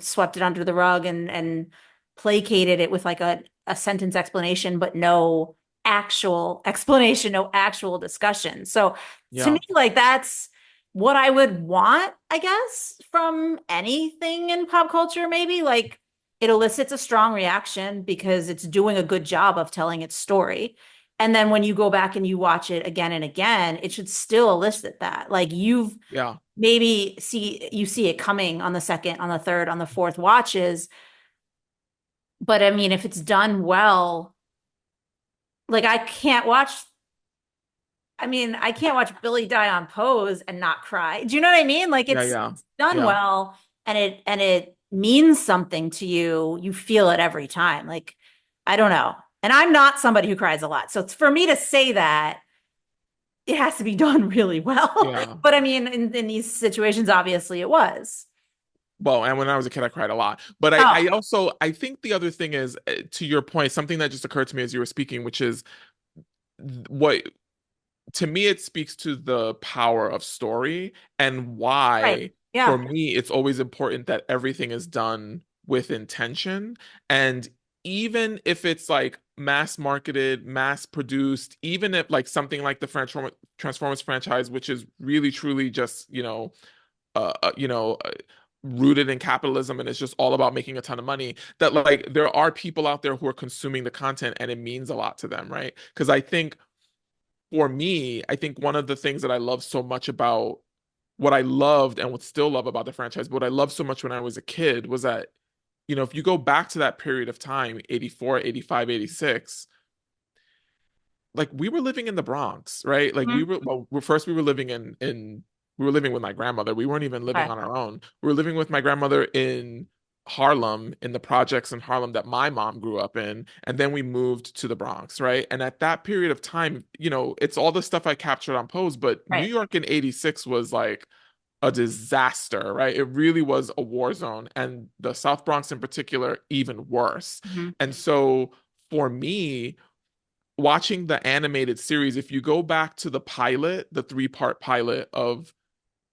swept it under the rug and placated it with like a sentence explanation, but no actual explanation, no actual discussion. So to me, Yeah. like that's what I would want, I guess, from anything in pop culture, maybe. Like it elicits a strong reaction because it's doing a good job of telling its story. And then when you go back and you watch it again and again, it should still elicit that. Like you've Yeah. maybe see it coming on the second, on the third, on the fourth watches. But I mean, if it's done well, like I can't watch Billy die on Pose and not cry. Do you know what I mean? Like Yeah. it's Yeah. it's done Yeah. well and it means something to you. You feel it every time. Like I don't know. And I'm not somebody who cries a lot. So it's for me to say that it has to be done really well. Yeah. But I mean, in these situations, obviously it was. Well, and when I was a kid, I cried a lot. But I Oh, also, I think the other thing is, to your point, something that just occurred to me as you were speaking, which is what to me, it speaks to the power of story and Right. why, for Yeah. me, it's always important that everything is done with intention. And even if it's like mass marketed, mass produced, even if like something like the Transformers franchise, which is really truly just, uh, uh, you know, uh, rooted in capitalism and it's just all about making a ton of money, that like there are people out there who are consuming the content and it means a lot to them, right? Because I think for me, I think one of the things that I love so much about what I loved and would still love about the franchise, but what I loved so much when I was a kid was that, if you go back to that period of time, 84, 85, 86, like we were living in the Bronx, right? Like we Mhm. were, well, first we were living in we were living with my grandmother. We weren't even living Okay. on our own. We were living with my grandmother in Harlem, in the projects in Harlem that my mom grew up in, and then we moved to the Bronx, right? And at that period of time, it's all the stuff I captured on Pose, but New Right. York in 86 was like a disaster, right? It really was a war zone, and the South Bronx in particular, even worse. Hmm. And so for me, watching the animated series, if you go back to the pilot, the three-part pilot of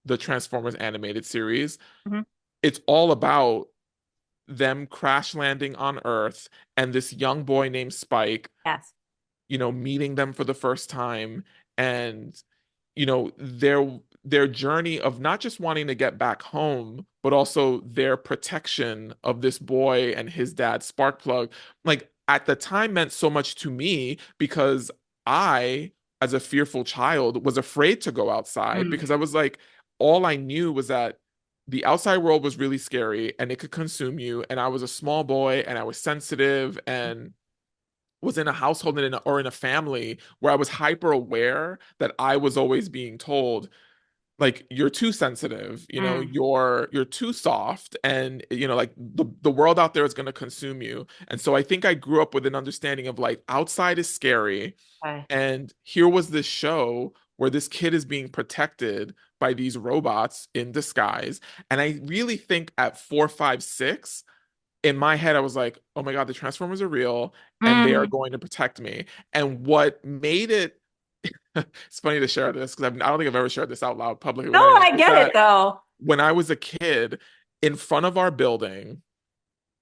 the Transformers animated series, Hmm. it's all about them crash landing on Earth and this young boy named Spike, Yes. meeting them for the first time, and their journey of not just wanting to get back home, but also their protection of this boy and his dad Sparkplug, like at the time meant so much to me because I, as a fearful child, was afraid to go outside Mm. because I was like, all I knew was that the outside world was really scary and it could consume you, and I was a small boy and I was sensitive and was in a household or in a family where I was hyper aware that I was always being told, like, you're too sensitive, Mm. you're too soft, and like the world out there is going to consume you. And so I think I grew up with an understanding of like outside is scary, Okay. and here was this show where this kid is being protected by these robots in disguise. And I really think at 4, 5, 6, in my head, I was like, oh my God, the Transformers are real and they are Mm. going to protect me. And what made it, it's funny to share this because I don't think I've ever shared this out loud publicly No, with anyone, I is get it that though. when I was a kid, in front of our building,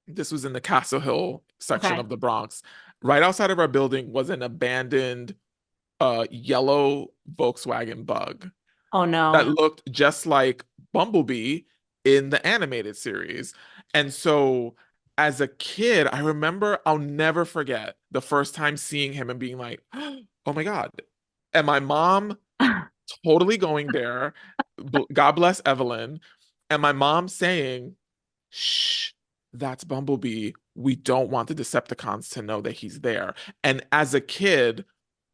this was in the Castle Hill section Okay. of the Bronx, right outside of our building was an abandoned yellow Volkswagen Bug Oh that no. looked just like Bumblebee in the animated series. And so as a kid, I remember, I'll never forget the first time seeing him and being like, oh my God. And my mom totally going there. God bless Evelyn. And my mom saying, shh, that's Bumblebee. We don't want the Decepticons to know that he's there. And as a kid,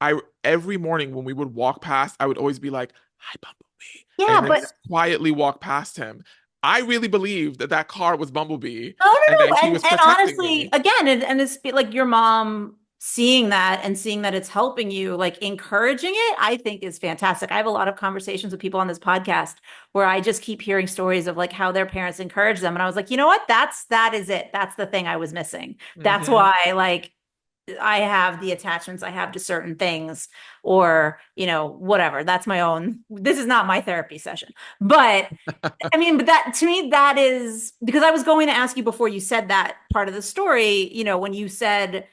I every morning when we would walk past, I would always be like, "Hi, Bumblebee," Yeah, and then but quietly walk past him. I really believed that that car was Bumblebee no, and no, that no. he And was and protecting honestly, me. again, and it's like your mom seeing that and seeing that it's helping you, like encouraging it, I think is fantastic. I have a lot of conversations with people on this podcast where I just keep hearing stories of like how their parents encourage them. And I was like, you know what? That is it. That's the thing I was missing. That's Hmm. why like I have the attachments I have to certain things or, whatever. That's my own. This is not my therapy session. But I mean, but that to me, that is because I was going to ask you before you said that part of the story, when you said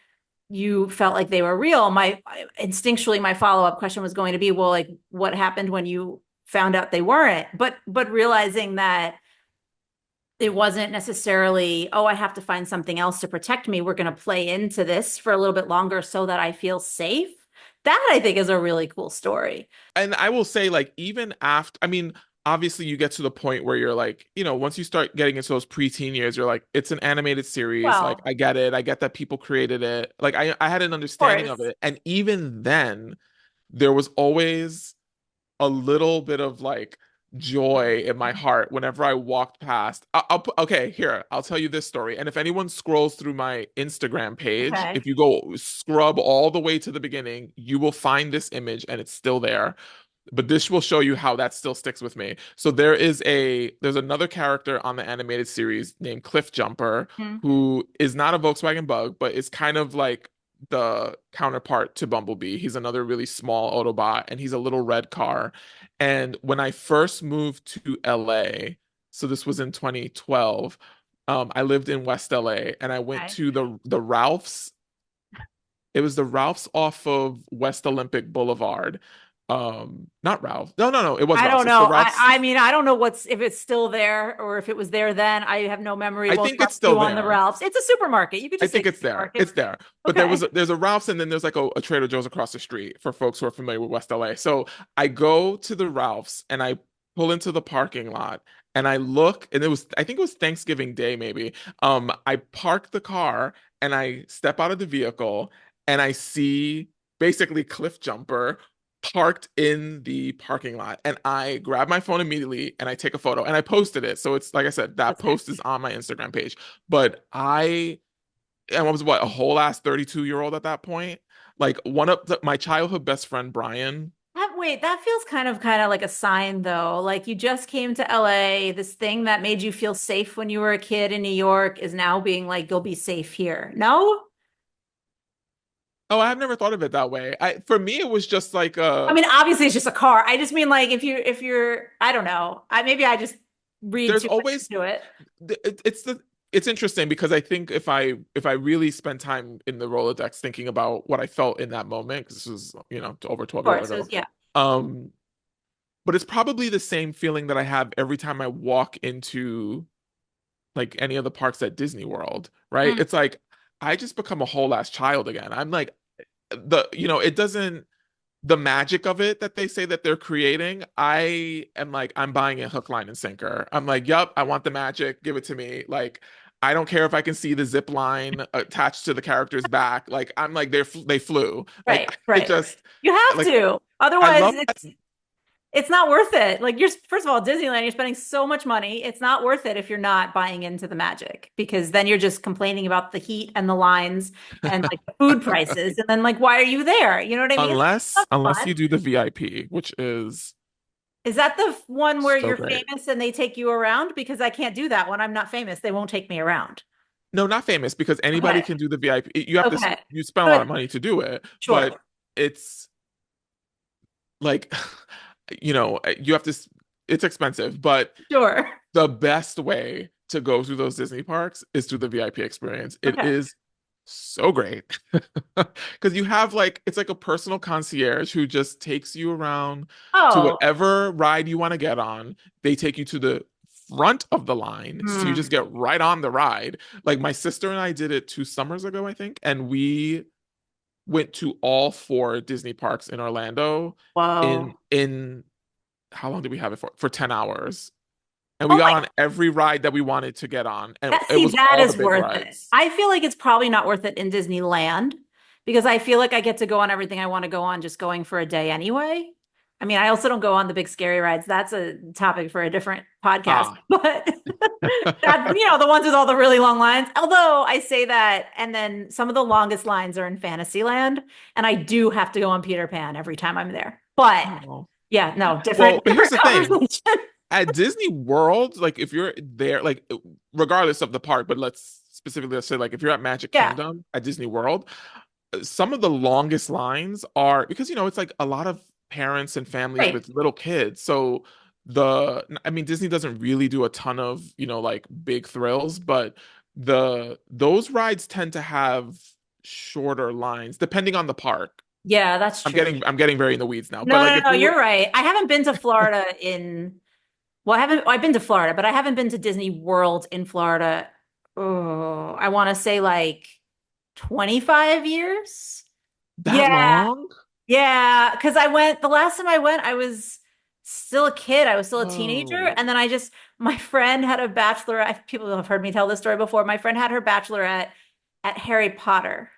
you felt like they were real, my instinctually, my follow-up question was going to be, well, like what happened when you found out they weren't? But realizing that it wasn't necessarily, oh, I have to find something else to protect me. We're going to play into this for a little bit longer so that I feel safe. That I think is a really cool story. And I will say, like, even after, I mean, obviously you get to the point where you're like, once you start getting into those preteen years, you're like, it's an animated series. Like, Well, I get it. I get that people created it. Like, I had an of understanding of course. it. And even then, there was always a little bit of like joy in my heart whenever I walked past. Okay, here, I'll tell you this story. And if anyone scrolls through my Instagram page, Okay. if you go scrub all the way to the beginning, you will find this image and it's still there. But this will show you how that still sticks with me. So there's another character on the animated series named Cliff Jumper Hmm. who is not a Volkswagen Bug, but is kind of like the counterpart to Bumblebee. He's another really small Autobot, and he's a little red car. And when I first moved to LA, so this was in 2012, I lived in West LA, and I went Okay. to the Ralph's. It was the Ralph's off of West Olympic Boulevard. Not Ralph. No, no, no. It was I Ralph's. don't It's the know. Ralph's. I mean, I don't know what's if it's still there or if it was there then. I have no memory. I We'll think it's trust still you on the there. Ralphs. It's a supermarket. You could I just say think it's there. supermarket. It's there. But Okay. there's a Ralph's, and then there's like a Trader Joe's across the street for folks who are familiar with West LA. So I go to the Ralph's and I pull into the parking lot and I look, and I think it was Thanksgiving Day maybe. I park the car and I step out of the vehicle and I see basically Cliff Jumper parked in the parking lot, and I grab my phone immediately and I take a photo and I posted it. So it's like I said, that Okay. post is on my Instagram page. But I was what, a whole ass 32-year-old at that point. Like one of my childhood best friend, Brian. Wait, that feels kind of like a sign though. Like you just came to LA. This thing that made you feel safe when you were a kid in New York is now being like, you'll be safe here. No? Oh, I've never thought of it that way. For me, it was just like I mean, obviously it's just a car. I just mean like if you're I don't know. Maybe I just read there's too much always into it. it's interesting because I think if I really spend time in the Rolodex thinking about what I felt in that moment, because this was, over 12 Of years course, it ago. was, yeah. Um, but it's probably the same feeling that I have every time I walk into like any of the parks at Disney World, right? Mm. It's like I just become a whole ass child again. I'm like it doesn't the magic of it that they say that they're creating. I am like, I'm buying it hook, line, and sinker. I'm like, yup, I want the magic. Give it to me. Like, I don't care if I can see the zip line attached to the character's back. Like, I'm like, they flew. Right, Like, it right. just You have like to. I Otherwise, love that. it's not worth it. Like you're first of all, Disneyland, you're spending so much money. It's not worth it if you're not buying into the magic because then you're just complaining about the heat and the lines and like the food prices. And then like, why are you there? You know what I mean? It's Unless not unless fun. you do the VIP, which is Is that the one where so you're great. famous and they take you around? Because I can't do that when I'm not famous. They won't take me around. No, not famous because anybody Okay. can do the VIP. Okay. You spend a lot of Good. money to do it, Sure. but it's like you have to it's expensive, but Sure. the best way to go through those Disney parks is through the VIP experience. It Okay. is so great because you have like it's like a personal concierge who just takes you around to Oh. whatever ride you want to get on. They take you to the front of the line, so you just Hmm. get right on the ride. Like my sister and I did it 2 summers ago, I think, and we went to all four Disney parks in Orlando Whoa. in how long did we have it for? For 10 hours. And we Oh got my on every ride that we wanted to get on. And That it see, was that all the is big worth it. rides. I feel like it's probably not worth it in Disneyland because I feel like I get to go on everything I want to go on just going for a day anyway. I mean, I also don't go on the big scary rides. That's a topic for a different podcast. Ah. But that, the ones with all the really long lines. Although I say that, and then some of the longest lines are in Fantasyland, and I do have to go on Peter Pan every time I'm there. But Oh. yeah, no, Well, different but here's different the thing. conversation. At Disney World, like if you're there, like regardless of the park, but let's say like if you're at Magic Yeah, Kingdom at Disney World, some of the longest lines are because it's like a lot of parents and families right. with little kids. So I mean, Disney doesn't really do a ton of, like big thrills, but those rides tend to have shorter lines depending on the park. Yeah, that's I'm true. getting very in the weeds now, but No, like no, if no, you were you're right. I haven't been to Florida I've been to Florida, but I haven't been to Disney World in Florida. Oh, I want to say like 25 years. that Yeah, long? yeah. Because the last time I went, I was still a kid. I was still a teenager. Oh. And then my friend had a bachelorette. People have heard me tell this story before. My friend had her bachelorette at Harry Potter.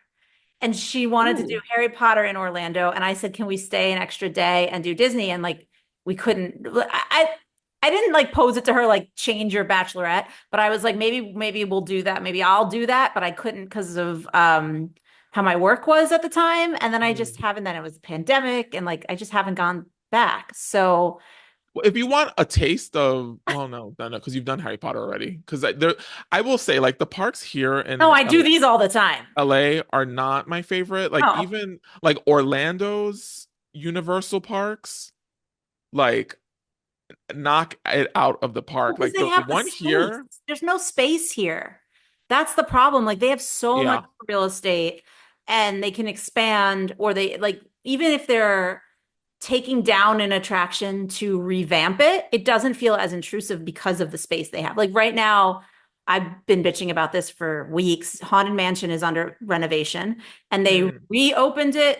And she wanted to do Ooh. Harry Potter in Orlando, and I said, "Can we stay an extra day and do Disney?" And like we couldn't. I didn't like pose it to her like change your bachelorette, but I was like, maybe we'll do that. Maybe I'll do that, but I couldn't because of how my work was at the time, and then I just Mm. haven't. Then it was a pandemic, and like I just haven't gone back. So Well, if you want a taste of, well, no, because you've done Harry Potter already. Because I will say, like the parks here No, in I do these all the time. LA are not my favorite. Like Oh, even like Orlando's Universal parks, like knock it out of the park. because Like they the have the one space. here, There's no space here. That's the problem. Like they have so much yeah, real estate and they can expand or they like even if they're taking down an attraction to revamp it, it doesn't feel as intrusive because of the space they have. Like right now, I've been bitching about this for weeks. Haunted Mansion is under renovation and they mm, reopened it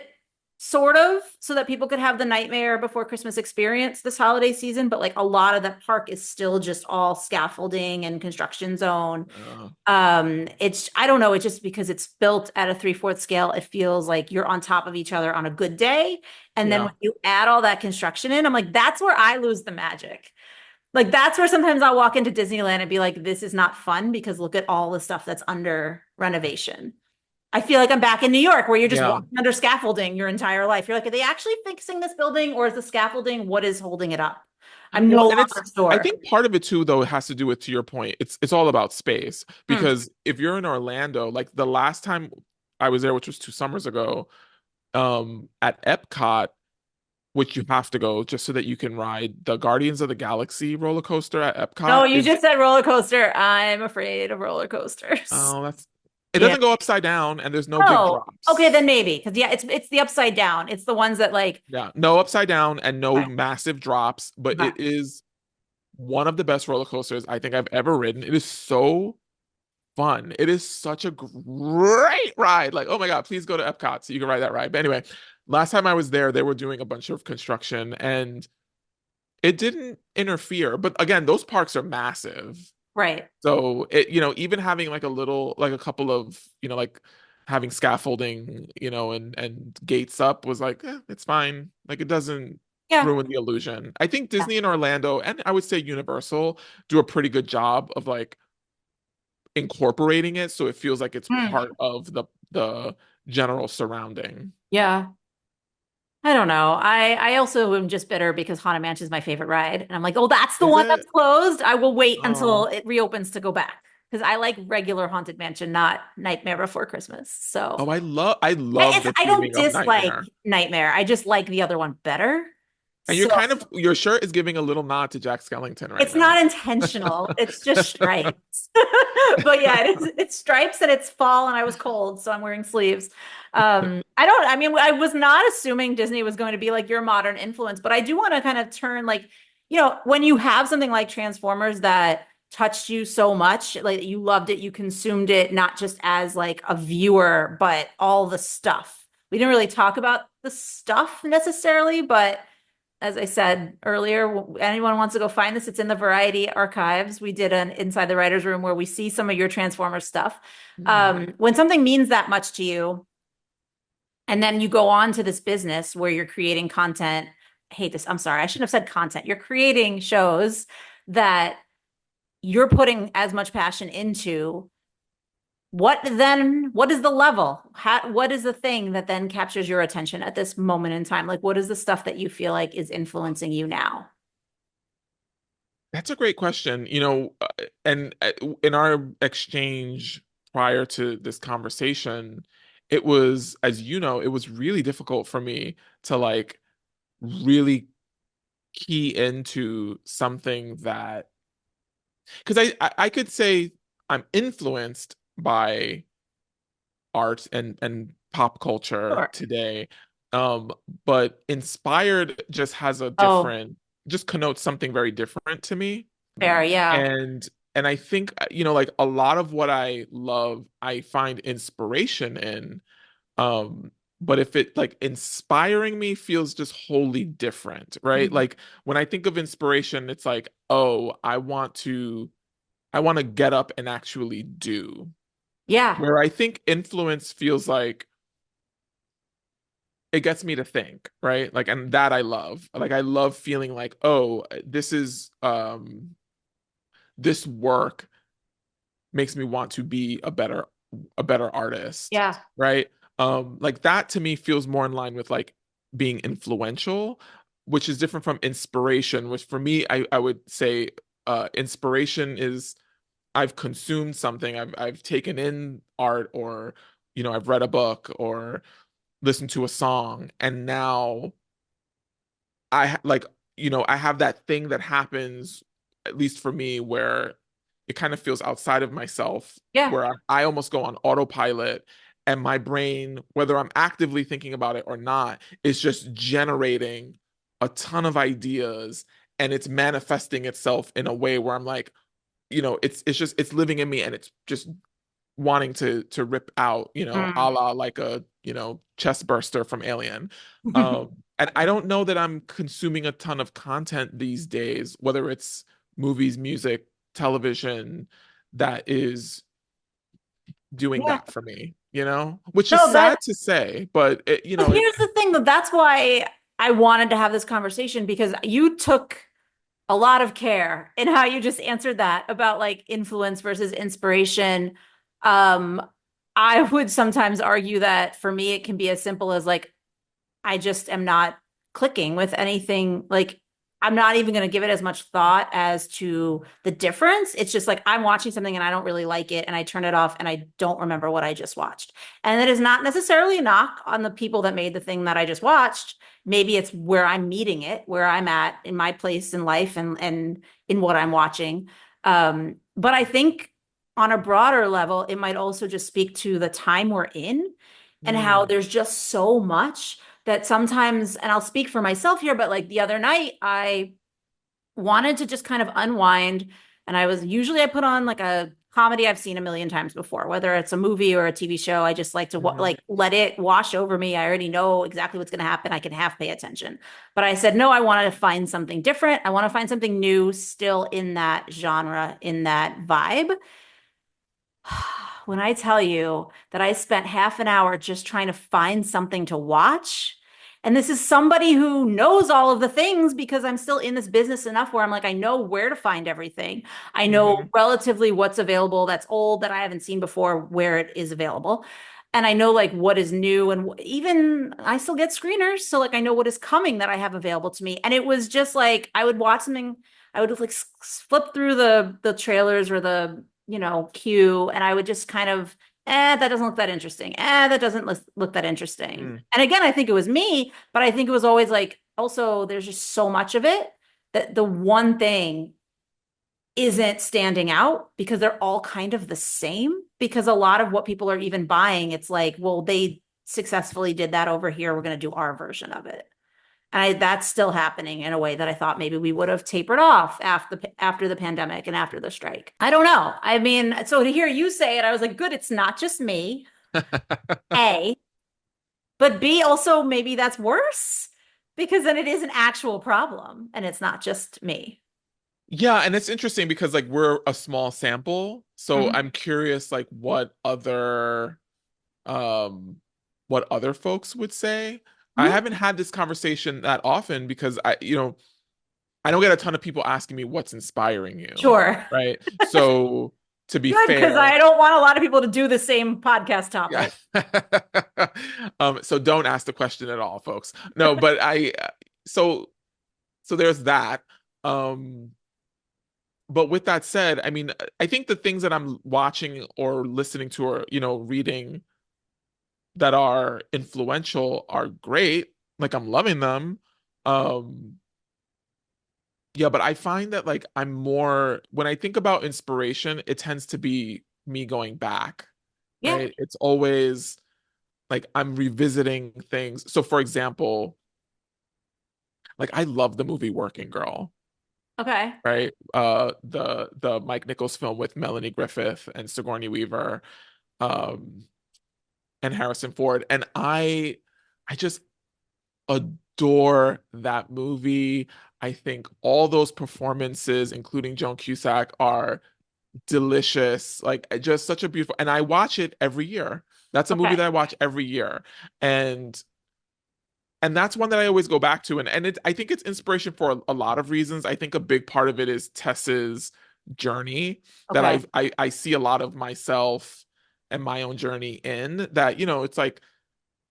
sort of so that people could have the Nightmare Before Christmas experience this holiday season, but like a lot of that park is still just all scaffolding and construction zone. uh, It's I don't know, it's just because it's built at a 3/4 scale, it feels like you're on top of each other on a good day. And then yeah, when you add all that construction in, I'm like, that's where I lose the magic. Like that's where sometimes I'll walk into Disneyland and be like, this is not fun because look at all the stuff that's under renovation. I feel like I'm back in New York where you're just yeah. walking under scaffolding your entire life. You're like, are they actually fixing this building or is the scaffolding what is holding it up? I'm no Well, and longer I sure. think part of it too, though, it has to do with, to your point, it's all about space. Hmm. Because if you're in Orlando, like the last time I was there, which was 2 summers ago, at Epcot, which you have to go just so that you can ride the Guardians of the Galaxy roller coaster at No, Epcot you is just said roller coaster. I'm afraid of roller coasters. oh, that's it Yeah. doesn't go upside down and there's no big Oh, okay, then drops. maybe. Because yeah, it's the upside down. It's the ones that like Yeah, no upside down and no okay, massive drops, but okay. it is one of the best roller coasters I think I've ever ridden. It is so fun. It is such a great ride. Like, oh my God, please go to Epcot so you can ride that ride. But anyway, last time I was there, they were doing a bunch of construction and it didn't interfere. But again, those parks are massive. Right. So it, even having like a little, like a couple of, like having scaffolding, and gates up was like, it's fine. Like it doesn't Yeah. ruin the illusion. I think Yeah. Disney and Orlando, and I would say Universal, do a pretty good job of like incorporating it so it feels like it's Hmm. part of the general surrounding. Yeah. I don't know. I also am just bitter because Haunted Mansion is my favorite ride. And I'm like, oh, that's the Is one that's it? closed. I will wait until Oh, it reopens to go back. Because I like regular Haunted Mansion, not Nightmare Before Christmas. So oh, I love the I don't feeling of dislike Nightmare. Nightmare. I just like the other one better. And you're So kind of your shirt is giving a little nod to Jack Skellington right it's now. not intentional. It's just stripes. But yeah, it's stripes and it's fall and I was cold, so I'm wearing sleeves. I mean, I was not assuming Disney was going to be like your modern influence, but I do want to kind of turn like, when you have something like Transformers that touched you so much, like you loved it, you consumed it, not just as like a viewer, but all the stuff. We didn't really talk about the stuff necessarily, but as I said earlier, anyone wants to go find this, it's in the Variety archives. We did an Inside the Writers Room where we see some of your Transformers stuff. Mhm. When something means that much to you, and then you go on to this business where you're creating content. I hate this. I'm sorry. I shouldn't have said content. You're creating shows that you're putting as much passion into. What is the level? What is the thing that then captures your attention at this moment in time? Like, what is the stuff that you feel like is influencing you now? That's a great question. And in our exchange prior to this conversation, it was, as you know, it was really difficult for me to like really key into something that, because I could say I'm influenced by art and pop culture Sure. today. Um, but inspired just has a Oh, different, just connotes something very different to me. fair. Yeah. And I think, like a lot of what I love, I find inspiration in. Um, but if it like inspiring me feels just wholly different, right? Mhm. Like when I think of inspiration, it's like, oh, I want to get up and actually do. Yeah. Where I think influence feels like it gets me to think, right? Like, and that I love. Like, I love feeling like, oh, this work makes me want to be a better artist, Yeah. right? Like that to me feels more in line with like being influential. which is different from inspiration, which for me, I would say inspiration is I've consumed something, I've taken in art, or I've read a book or listened to a song, and now like, I have that thing that happens, at least for me, where it kind of feels outside of myself, Yeah. where I almost go on autopilot, and my brain, whether I'm actively thinking about it or not, is just generating a ton of ideas, and it's manifesting itself in a way where I'm like, it's living in me, and it's just wanting to rip out, a Mm. la like a, chest burster from Alien. And I don't know that I'm consuming a ton of content these days, whether it's movies, music, television, that is doing Yeah. that for me, which is No, sad to say, but but here's the thing, though. That's why I wanted to have this conversation because you took a lot of care in how you just answered that about like influence versus inspiration. Um, I would sometimes argue that for me, it can be as simple as like I just am not clicking with anything. Like, I'm not even going to give it as much thought as to the difference. It's just like I'm watching something and I don't really like it and I turn it off and I don't remember what I just watched. And that is not necessarily a knock on the people that made the thing that I just watched. Maybe it's where I'm meeting it, where I'm at in my place in life and in what I'm watching. But I think on a broader level, it might also just speak to the time we're in and how Mm, there's just so much that sometimes, and I'll speak for myself here, but like the other night, I wanted to just kind of unwind. And I put on like a comedy I've seen a million times before, whether it's a movie or a TV show. I just like to mhm, like let it wash over me. I already know exactly what's going to happen. I can half pay attention. But I said, no, I wanted to find something different. I want to find something new, still in that genre, in that vibe. When I tell you that I spent half an hour just trying to find something to watch, and this is somebody who knows all of the things because I'm still in this business enough where I'm like, I know where to find everything. I know mhm, relatively what's available that's old that I haven't seen before, where it is available. And I know like what is new and even I still get screeners. So like I know what is coming that I have available to me. And it was just like I would watch something, I would like flip through the trailers or the queue, and I would just kind of, that doesn't look that interesting. That doesn't look that interesting. mm, And again, I think it was me, but I think it was always like, also, there's just so much of it that the one thing isn't standing out because they're all kind of the same. Because a lot of what people are even buying, it's like, well, they successfully did that over here. We're going to do our version of it. And that's still happening in a way that I thought maybe we would have tapered off after the pandemic and after the strike. I don't know. I mean, so to hear you say it, I was like, good, it's not just me. A, but B, also maybe that's worse because then it is an actual problem and it's not just me. Yeah, and it's interesting because like we're a small sample, so Mhm. I'm curious like um what other folks would say. I Mhm. haven't had this conversation that often because I don't get a ton of people asking me what's inspiring you, Sure. right? So to be Good, because fair, I don't want a lot of people to do the same podcast yeah. topic. So don't ask the question at all, folks. No, but so so there's that. Um but with that said, I mean, I think the things that I'm watching or listening to or, reading that are influential are great. Like I'm loving them. Um, yeah, but I find that like I'm more when I think about inspiration, it tends to be me going back, Yeah. right? It's always like I'm revisiting things. So for example, like I love the movie Working Girl, Okay. right? The Mike Nichols film with Melanie Griffith and Sigourney Weaver. Um, and Harrison Ford. And I just adore that movie. I think all those performances, including Joan Cusack, are delicious. Like just such a beautiful, and I watch it every year. That's a movie Okay. that I watch every year. And that's one that I always go back to. And I think it's inspiration for a lot of reasons. I think a big part of it is Tess's journey that Okay. I see a lot of myself and my own journey in that, it's like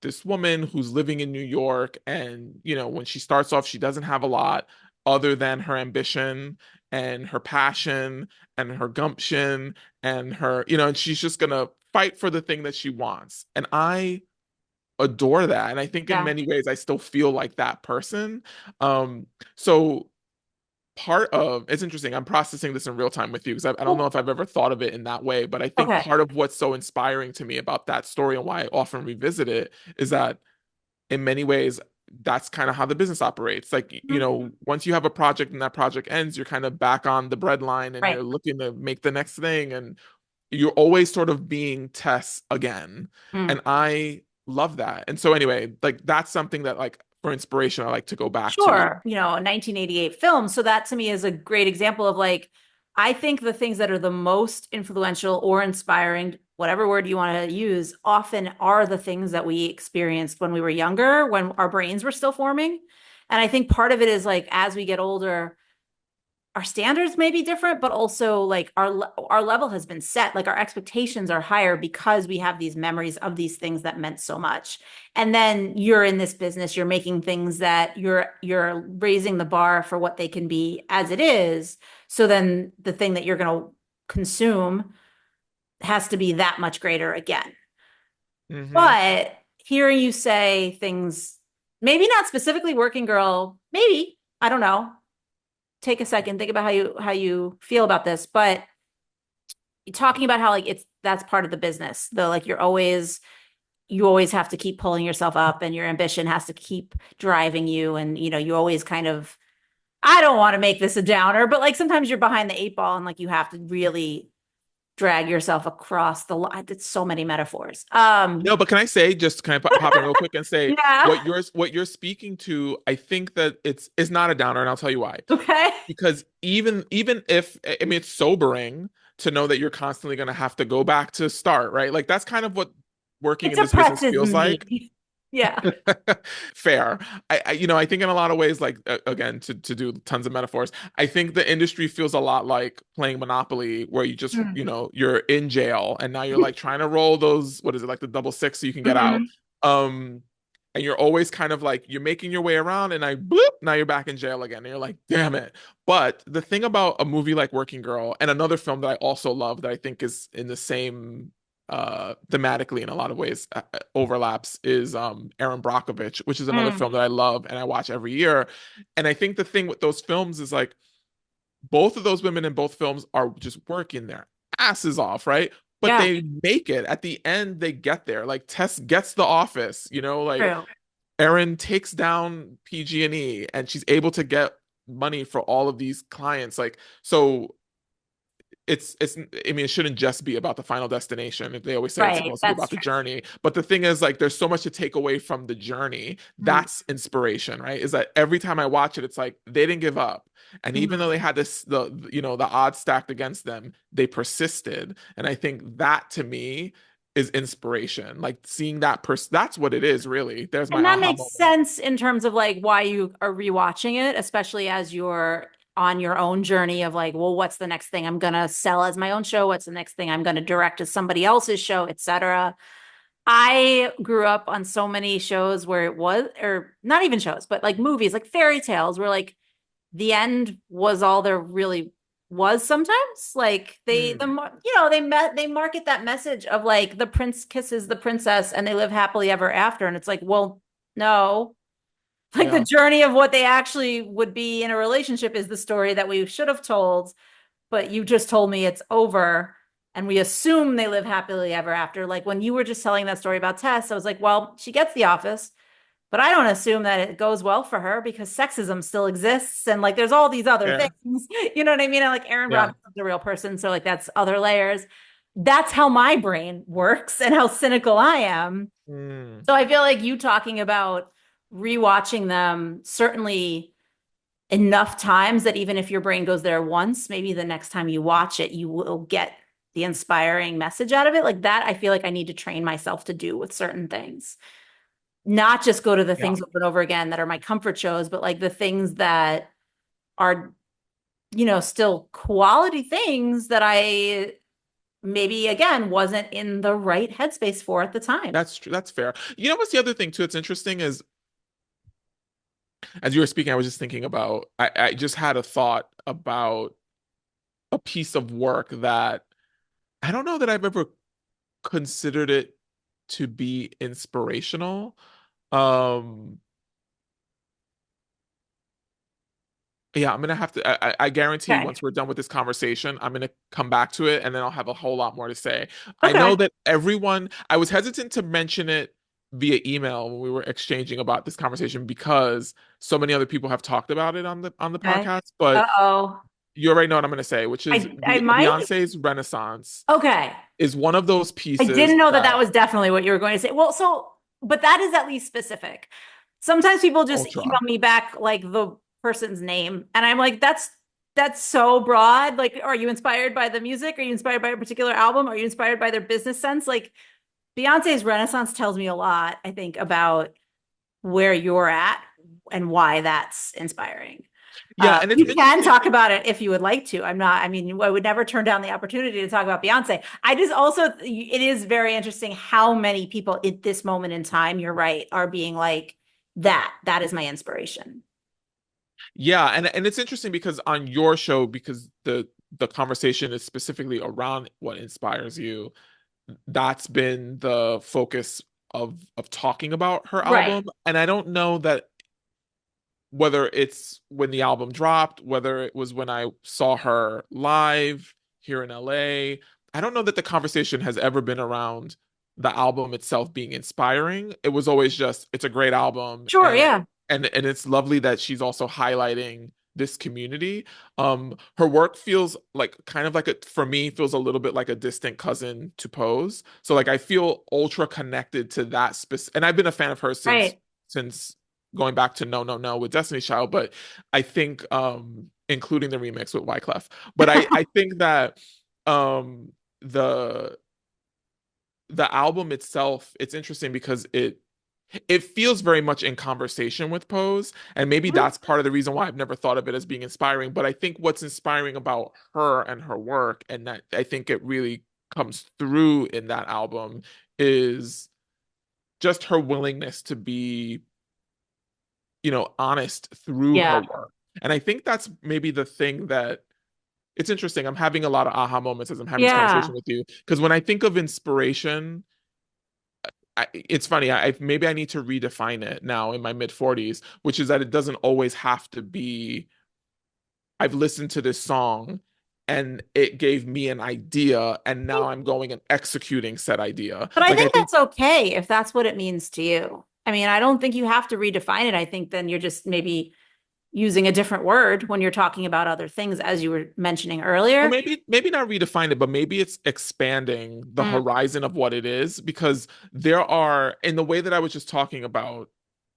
this woman who's living in New York, and when she starts off, she doesn't have a lot other than her ambition and her passion and her gumption and and she's just gonna fight for the thing that she wants. And I adore that. And I think in Yeah. many ways I still feel like that person. So part of it's interesting. I'm processing this in real time with you because I don't know Oh, if I've ever thought of it in that way, but I think okay. part of what's so inspiring to me about that story and why I often revisit it is that in many ways that's kind of how the business operates. Like, Mhm. once you have a project and that project ends, you're kind of back on the bread line and Right. you're looking to make the next thing, and you're always sort of being Tess again. Mm. And I love that. And so anyway, like that's something that like for inspiration I like to go back to. Sure, a 1988 film. So that to me is a great example of like, I think the things that are the most influential or inspiring, whatever word you want to use, often are the things that we experienced when we were younger, when our brains were still forming. And I think part of it is like, as we get older, our standards may be different, but also like our level has been set. Like our expectations are higher because we have these memories of these things that meant so much. And then you're in this business, you're making things that you're raising the bar for what they can be as it is. So then the thing that you're going to consume has to be that much greater again. Hmm. But hearing you say things, maybe not specifically working girl, maybe, I don't know, take a second, think about how you feel about this, but talking about how like it's that's part of the business, though, like you always have to keep pulling yourself up and your ambition has to keep driving you. And you always kind of, I don't want to make this a downer, but like sometimes you're behind the eight ball and like you have to really drag yourself across the line. It's so many metaphors. No, but can I say, just can I pop in real quick and say Yeah. what you're speaking to, I think that it's not a downer, and I'll tell you why. Okay. Because even if I mean it's sobering to know that you're constantly going to have to go back to start, right? Like that's kind of what working It in this business depresses feels like. me. Yeah. Fair. I think in a lot of ways, like again, to do tons of metaphors, I think the industry feels a lot like playing Monopoly, where you just, Mm. you're in jail and now you're like trying to roll those, what is it, like the double six so you can get out. Mhm. Um, and you're always kind of like you're making your way around, and now you're back in jail again. And you're like, damn it. But the thing about a movie like Working Girl and another film that I also love that I think is in the same thematically in a lot of ways overlaps is Aaron Brockovich, which is another Mm. film that I love and I watch every year. And I think the thing with those films is like both of those women in both films are just working their asses off, right? But Yeah. they make it. At the end, they get there. Like Tess gets the office, like True. Erin takes down PG&E and she's able to get money for all of these clients. Like, so it's I mean it shouldn't just be about the final destination. They always say it's Right. supposed to be That's about the true. journey, but the thing is like there's so much to take away from the journey. Mm. That's inspiration, right? Is that every time I watch it, it's like they didn't give up, and even though Mhm. they had the odds stacked against them, they persisted. And I think that to me is inspiration, like seeing that's what it is really. There's my And that aha makes moment. sense in terms of like why you are rewatching it, especially as you're on your own journey of like, well, what's the next thing I'm gonna sell as my own show? What's the next thing I'm gonna direct as somebody else's show, etc. I grew up on so many shows where it was, or not even shows, but like movies, like fairy tales, where like the end was all there really was sometimes. Like Hmm. they market that message of like the prince kisses the princess and they live happily ever after. And it's like, well, no. Like the Yeah. journey of what they actually would be in a relationship is the story that we should have told, but you just told me it's over and we assume they live happily ever after. Like when you were just telling that story about Tess, I was like, well, she gets the office, but I don't assume that it goes well for her because sexism still exists and like there's all these other Yeah. things. You know what I mean? And like Aaron Yeah. Brockovich is a real person, so like that's other layers. That's how my brain works and how cynical I am. Mm. So I feel like you talking about rewatching them certainly enough times that even if your brain goes there once, maybe the next time you watch it, you will get the inspiring message out of it. Like that, I feel like I need to train myself to do with certain things. Not just go to the Yeah. things over and over again that are my comfort shows, but like the things that are, still quality things that I maybe again wasn't in the right headspace for at the time. That's true. That's fair. You know what's the other thing too? It's interesting is as you were speaking, I was just thinking about I just had a thought about a piece of work that I don't know that I've ever considered it to be inspirational. Um, yeah, I'm gonna have to. I guarantee Okay. once we're done with this conversation, I'm gonna come back to it, and then I'll have a whole lot more to say. I know Okay. that everyone. I was hesitant to mention it via email when we were exchanging about this conversation because so many other people have talked about it on the Okay. podcast. But Uh-oh. you already know what I'm gonna say, which is I might. Beyonce's Renaissance Okay. is one of those I pieces didn't know that that that was definitely what you were going to say. Well, so, but that is at least specific. Sometimes people just email ultra. me back like the person's name, and I'm like, that's so broad. Like, are you inspired by the music? Are you inspired by a particular album? Are you inspired by their business sense? Like, Beyonce's Renaissance tells me a lot, I think, about where you're at and why that's inspiring. Yeah, and it's You can interesting. talk about it if you would like to. I'm not, I mean, I would never turn down the opportunity to talk about Beyonce. I just also, it is very interesting how many people at this moment in time, you're right, are being like, that is my inspiration. Yeah, and it's interesting because on your show, because the conversation is specifically around what inspires you, that's been the focus of talking about her Right. album. And I don't know that whether it's when the album dropped, whether it was when I saw her live here in LA. I don't know that the conversation has ever been around the album itself being inspiring. It was always just it's a great album Sure. Yeah. and it's lovely that she's also highlighting this community. Her work feels like kind of like a for me feels a little bit like a distant cousin to Pose. So like I feel ultra connected to that specific and I've been a fan of hers Right. since going back to No No No with Destiny's Child, but I think including the remix with Wyclef. But I think that um the the album itself, it's interesting because it feels very much in conversation with Pose, and maybe that's part of the reason why I've never thought of it as being inspiring. But I think what's inspiring about her and her work, and that I think it really comes through in that album, is just her willingness to be honest through her Yeah. work. And I think that's maybe the thing that it's interesting. I'm having a lot of aha moments as I'm having this Yeah. conversation with you. Because when I think of inspiration, it's funny. Maybe I need to redefine it now in my mid 40s, which is that it doesn't always have to be, I've listened to this song and it gave me an idea, and now I'm going and executing said idea. But I Like, I think think that's okay if that's what it means to you. I mean, I don't think you have to redefine it. I think then you're just maybe using a different word when you're talking about other things, as you were mentioning Well, earlier. maybe not redefine it, but maybe it's expanding the Mm, horizon of what it is because there are, in the way that I was just talking about,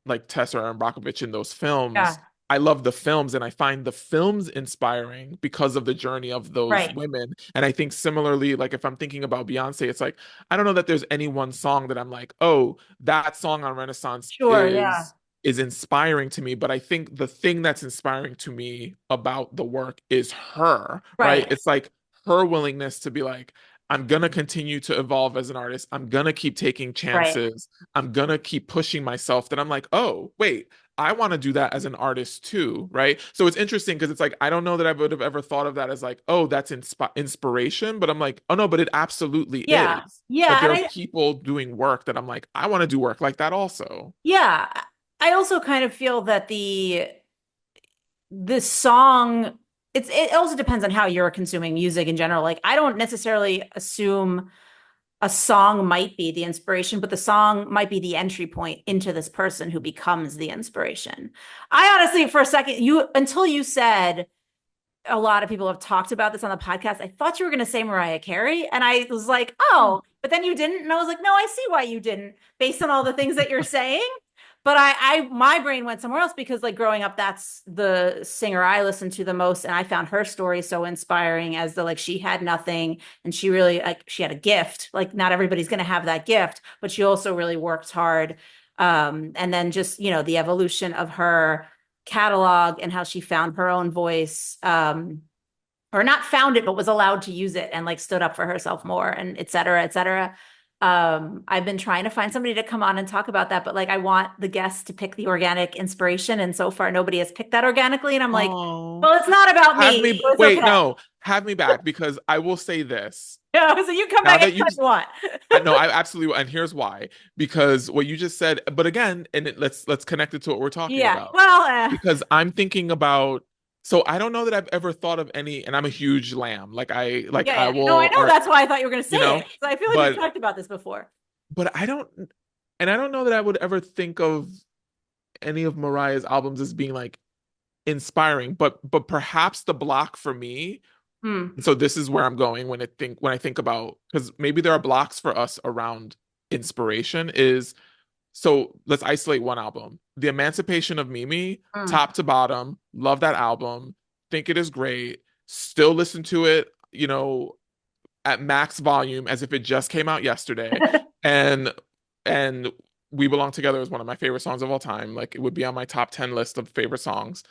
like Tessa and Brockovich in those films, yeah, I love the films and I find the films inspiring because of the journey of those right. women. And I think similarly, like if I'm thinking about Beyonce, it's like I don't know that there's any one song that I'm like, oh, that song on Renaissance Sure, yeah. is inspiring to me, but I think the thing that's inspiring to me about the work is her, right? Right, It's like her willingness to be like, I'm gonna continue to evolve as an artist. I'm gonna keep taking right. chances. I'm gonna keep pushing myself. That I'm like, oh, wait, I want to do that as an artist too, right? So it's interesting because it's like I don't know that I would have ever thought of that as like, oh, that's inspiration, but I'm like, oh no, but it absolutely Yeah. is. That Yeah, there are people doing work that I'm like, I want to do work like that also. yeah. I also kind of feel that the song it also depends on how you're consuming music in general. Like I don't necessarily assume a song might be the inspiration, but the song might be the entry point into this person who becomes the inspiration. I honestly, for a second, until you said a lot of people have talked about this on the podcast, I thought you were going to say Mariah Carey. And I was like, oh, but then you didn't. And I was like, no, I see why you didn't based on all the things that you're saying. But my brain went somewhere else because like growing up, that's the singer I listened to the most. And I found her story so inspiring as the, like, she had nothing and she really, like, she had a gift. Like not everybody's going to have that gift, but she also really worked hard. And then just, the evolution of her catalog and how she found her own voice. or not found it, but was allowed to use it and like stood up for herself more and et cetera, et cetera. I've been trying to find somebody to come on and talk about that, but like I want the guests to pick the organic inspiration. And so far nobody has picked that organically. And I'm like, Oh, well, it's not about have me. me. So it's Wait, okay. no, have me back because I will say this. Yeah, so you come Now back that anytime you've, you want. I know I absolutely, and here's why. Because what you just said, but again, let's connect it to what we're talking Yeah. about. Well, Because I'm thinking about, so I don't know that I've ever thought of any, and I'm a huge lamb. Like yeah, I yeah. No, I will, know or that's why I thought you were going to say you it. know, 'Cause I feel like we've but talked about this before. but I don't, and I don't know that I would ever think of any of Mariah's albums as being like inspiring. But perhaps the block for me. Hmm. So this is where I'm going when I think about, because maybe there are blocks for us around inspiration is, so let's isolate one album. The Emancipation of Mimi, Hmm. top to bottom, love that album, think it is great, still listen to it, at max volume as if it just came out yesterday. And and We Belong Together is one of my favorite songs of all time. Like it would be on my top 10 list of favorite songs.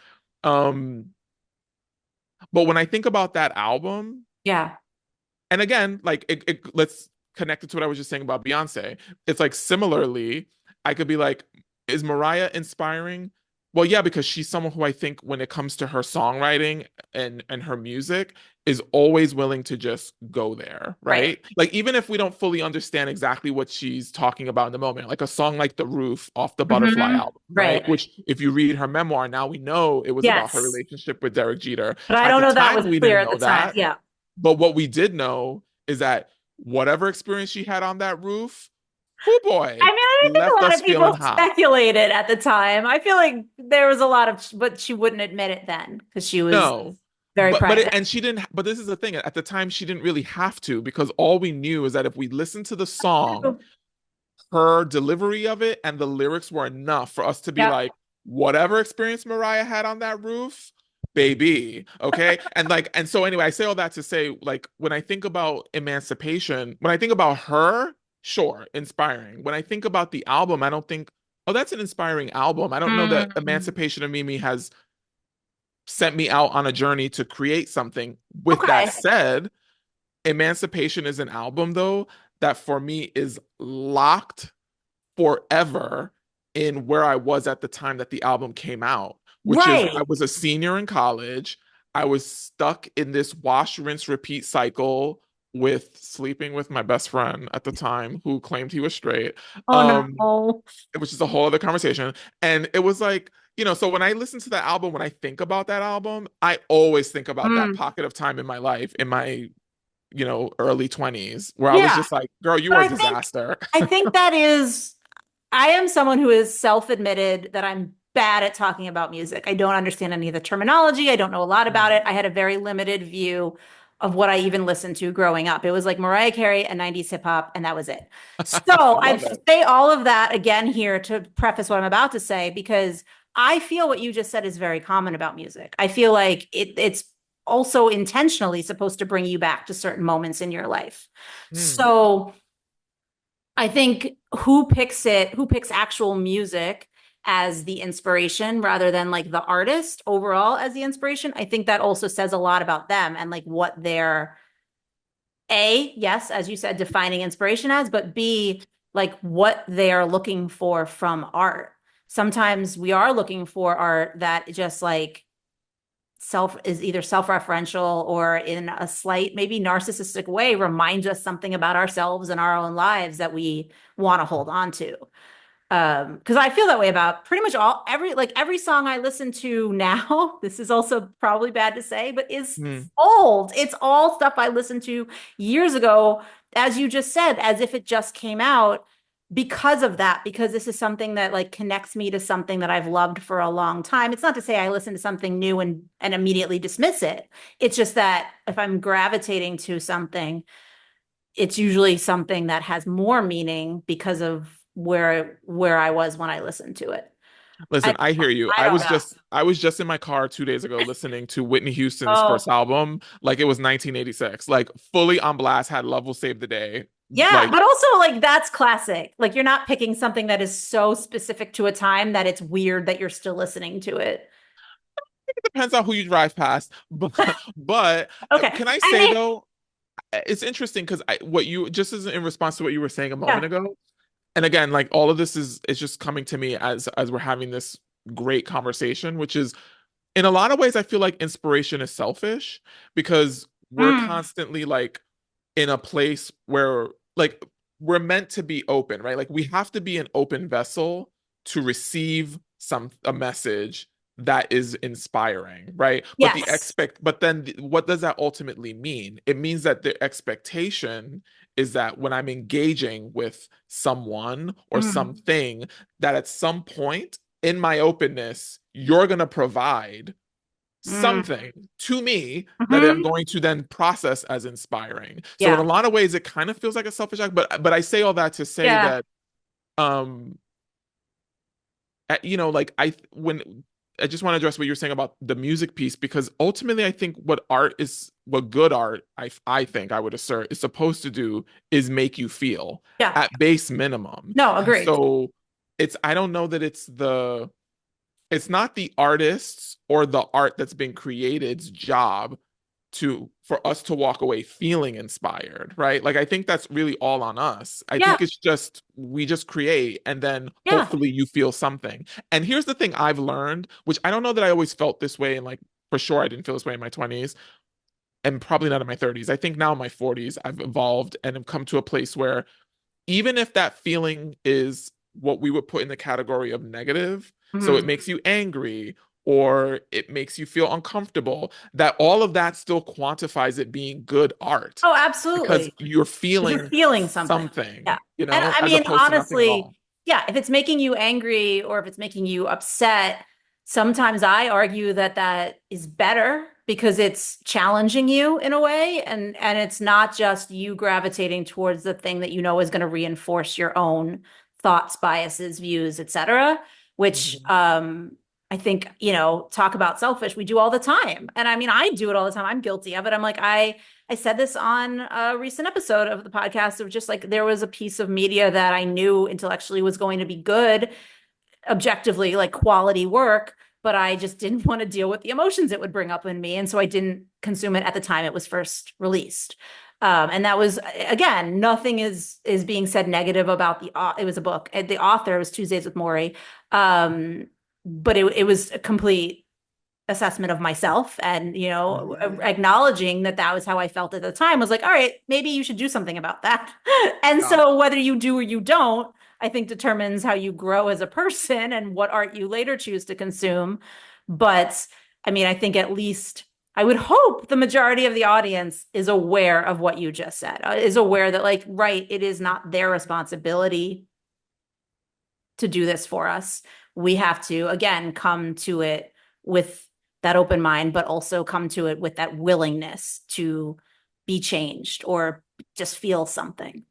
Um, but when I think about that album, Yeah. and again, like let's connect it to what I was just saying about Beyonce. It's like similarly, I could be like, is Mariah inspiring? Well, yeah, because she's someone who I think when it comes to her songwriting and her music is always willing to just go there, Right. right? Like even if we don't fully understand exactly what she's talking about in the moment, like a song like The Roof off the Butterfly Hmm. album, right? Right. Which if you read her memoir, now we know it was about her Yes. relationship with Derek Jeter. But I At don't the know that time, was we clear didn't at the know time. that. Yeah. But what we did know is that whatever experience she had on that roof, oh I boy, mean, I think a left lot us of feeling people hot. speculated at the time. I feel like there was a lot of, but she wouldn't admit it then because she was No. very private. And she didn't, but this is the thing. At the time, she didn't really have to because all we knew is that if we listened to the song, her delivery of it and the lyrics were enough for us to be Yep. like, whatever experience Mariah had on that roof, baby. Okay. And so anyway, I say all that to say, like, when I think about emancipation, when I think about her, sure, inspiring. When I think about the album, I don't think, oh, that's an inspiring album. I don't know that Mm. Emancipation of Mimi has sent me out on a journey to create something. With that Okay. said, Emancipation is an album, though, that for me is locked forever in where I was at the time that the album came out, which is I Right. was a senior in college. I was stuck in this wash, rinse, repeat cycle with sleeping with my best friend at the time who claimed he was straight. Oh Um, no. which is a whole other conversation. And it was like, so when I listen to that album, when I think about that album, I always think about that Mm. pocket of time in my life, in my, early 20s, where I was Yeah. just like, girl, you But are a I think disaster. I think that is I am someone who is self-admitted that I'm bad at talking about music. I don't understand any of the terminology. I don't know a lot about it. I had a very limited view of what I even listened to growing up. It was like Mariah Carey and 90s hip hop, and that was it. So I'd Love it. say all of that again here to preface what I'm about to say, because I feel what you just said is very common about music. I feel like it's also intentionally supposed to bring you back to certain moments in your life. Hmm. So I think who picks actual music as the inspiration rather than like the artist overall as the inspiration, I think that also says a lot about them and like what they're yes, as you said, defining inspiration as, but B, like what they are looking for from art. Sometimes we are looking for art that just like self is either self-referential or in a slight maybe narcissistic way reminds us something about ourselves and our own lives that we want to hold on to. Because I feel that way about pretty much every song I listen to now, this is also probably bad to say, but is Hmm. old. It's all stuff I listened to years ago, as you just said, as if it just came out because of that, because this is something that like connects me to something that I've loved for a long time. It's not to say I listen to something new and immediately dismiss it. It's just that if I'm gravitating to something, it's usually something that has more meaning because of where I was when I listened to it. I Listen, I hear you. I don't know. I was just in my car 2 days ago listening to Whitney Houston's first Oh, album, like it was 1986, like fully on blast, had Love Will Save the Day. yeah, Like, but also like that's classic. Like you're not picking something that is so specific to a time that it's weird that you're still listening to it. Depends on who you drive past. But Okay. can I I say mean, though, it's interesting because I what you just as in response to what you were saying a moment yeah. ago, and again, like all of this is just coming to me as we're having this great conversation, which is in a lot of ways I feel like inspiration is selfish because we're Mm, constantly like in a place where like we're meant to be open, right? Like we have to be an open vessel to receive a message that is inspiring, right? yes. But then what does that ultimately mean? It means that the expectation is that when I'm engaging with someone or Mm, something, that at some point in my openness, you're going to provide mm, something to me that I'm hmm. going to then process as inspiring. So in Yeah. a lot of ways, it kind of feels like a selfish act, but I say all that to say Yeah. that um like when I just want to address what you're saying about the music piece because ultimately I think what good art I think I would assert is supposed to do is make you feel Yeah. at base minimum. No, And agreed. so I don't know that it's not the artist's or the art that's been created's job to for us to walk away feeling inspired, right? Like I think that's really all on us. I Yeah. think it's just we just create and then Yeah. hopefully you feel something. And here's the thing I've learned, which I don't know that I always felt this way and like for sure I didn't feel this way in my 20s and probably not in my 30s. I think now in my 40s I've evolved and have come to a place where even if that feeling is what we would put in the category of negative, so it Mhm. makes you angry or it makes you feel uncomfortable, that all of that still quantifies it being good art Oh, because absolutely. you're If you're feeling feeling something. Yeah. something, And I as mean, opposed to nothing at honestly, all. yeah, if it's making you angry or if it's making you upset, sometimes I argue that that is better because it's challenging you in a way and it's not just you gravitating towards the thing that you know is going to reinforce your own thoughts, biases, views, etc., which Mhm. I think, talk about selfish, we do all the time. And I mean, I do it all the time. I'm guilty of it. I'm like, I said this on a recent episode of the podcast of just like there was a piece of media that I knew intellectually was going to be good, objectively, like quality work, but I just didn't want to deal with the emotions it would bring up in me. And so I didn't consume it at the time it was first released. And that was again, nothing is being said negative about it was a book. The author was Tuesdays with Morrie. But it was a complete assessment of myself and Mhm. acknowledging that that was how I felt at the time was like, all right, maybe you should do something about that. And Yeah. so whether you do or you don't, I think determines how you grow as a person and what art you later choose to consume. But I mean, I think at least I would hope the majority of the audience is aware of what you just said, is aware that like, right, it is not their responsibility to do this for us. We have to, again, come to it with that open mind, but also come to it with that willingness to be changed or just feel something.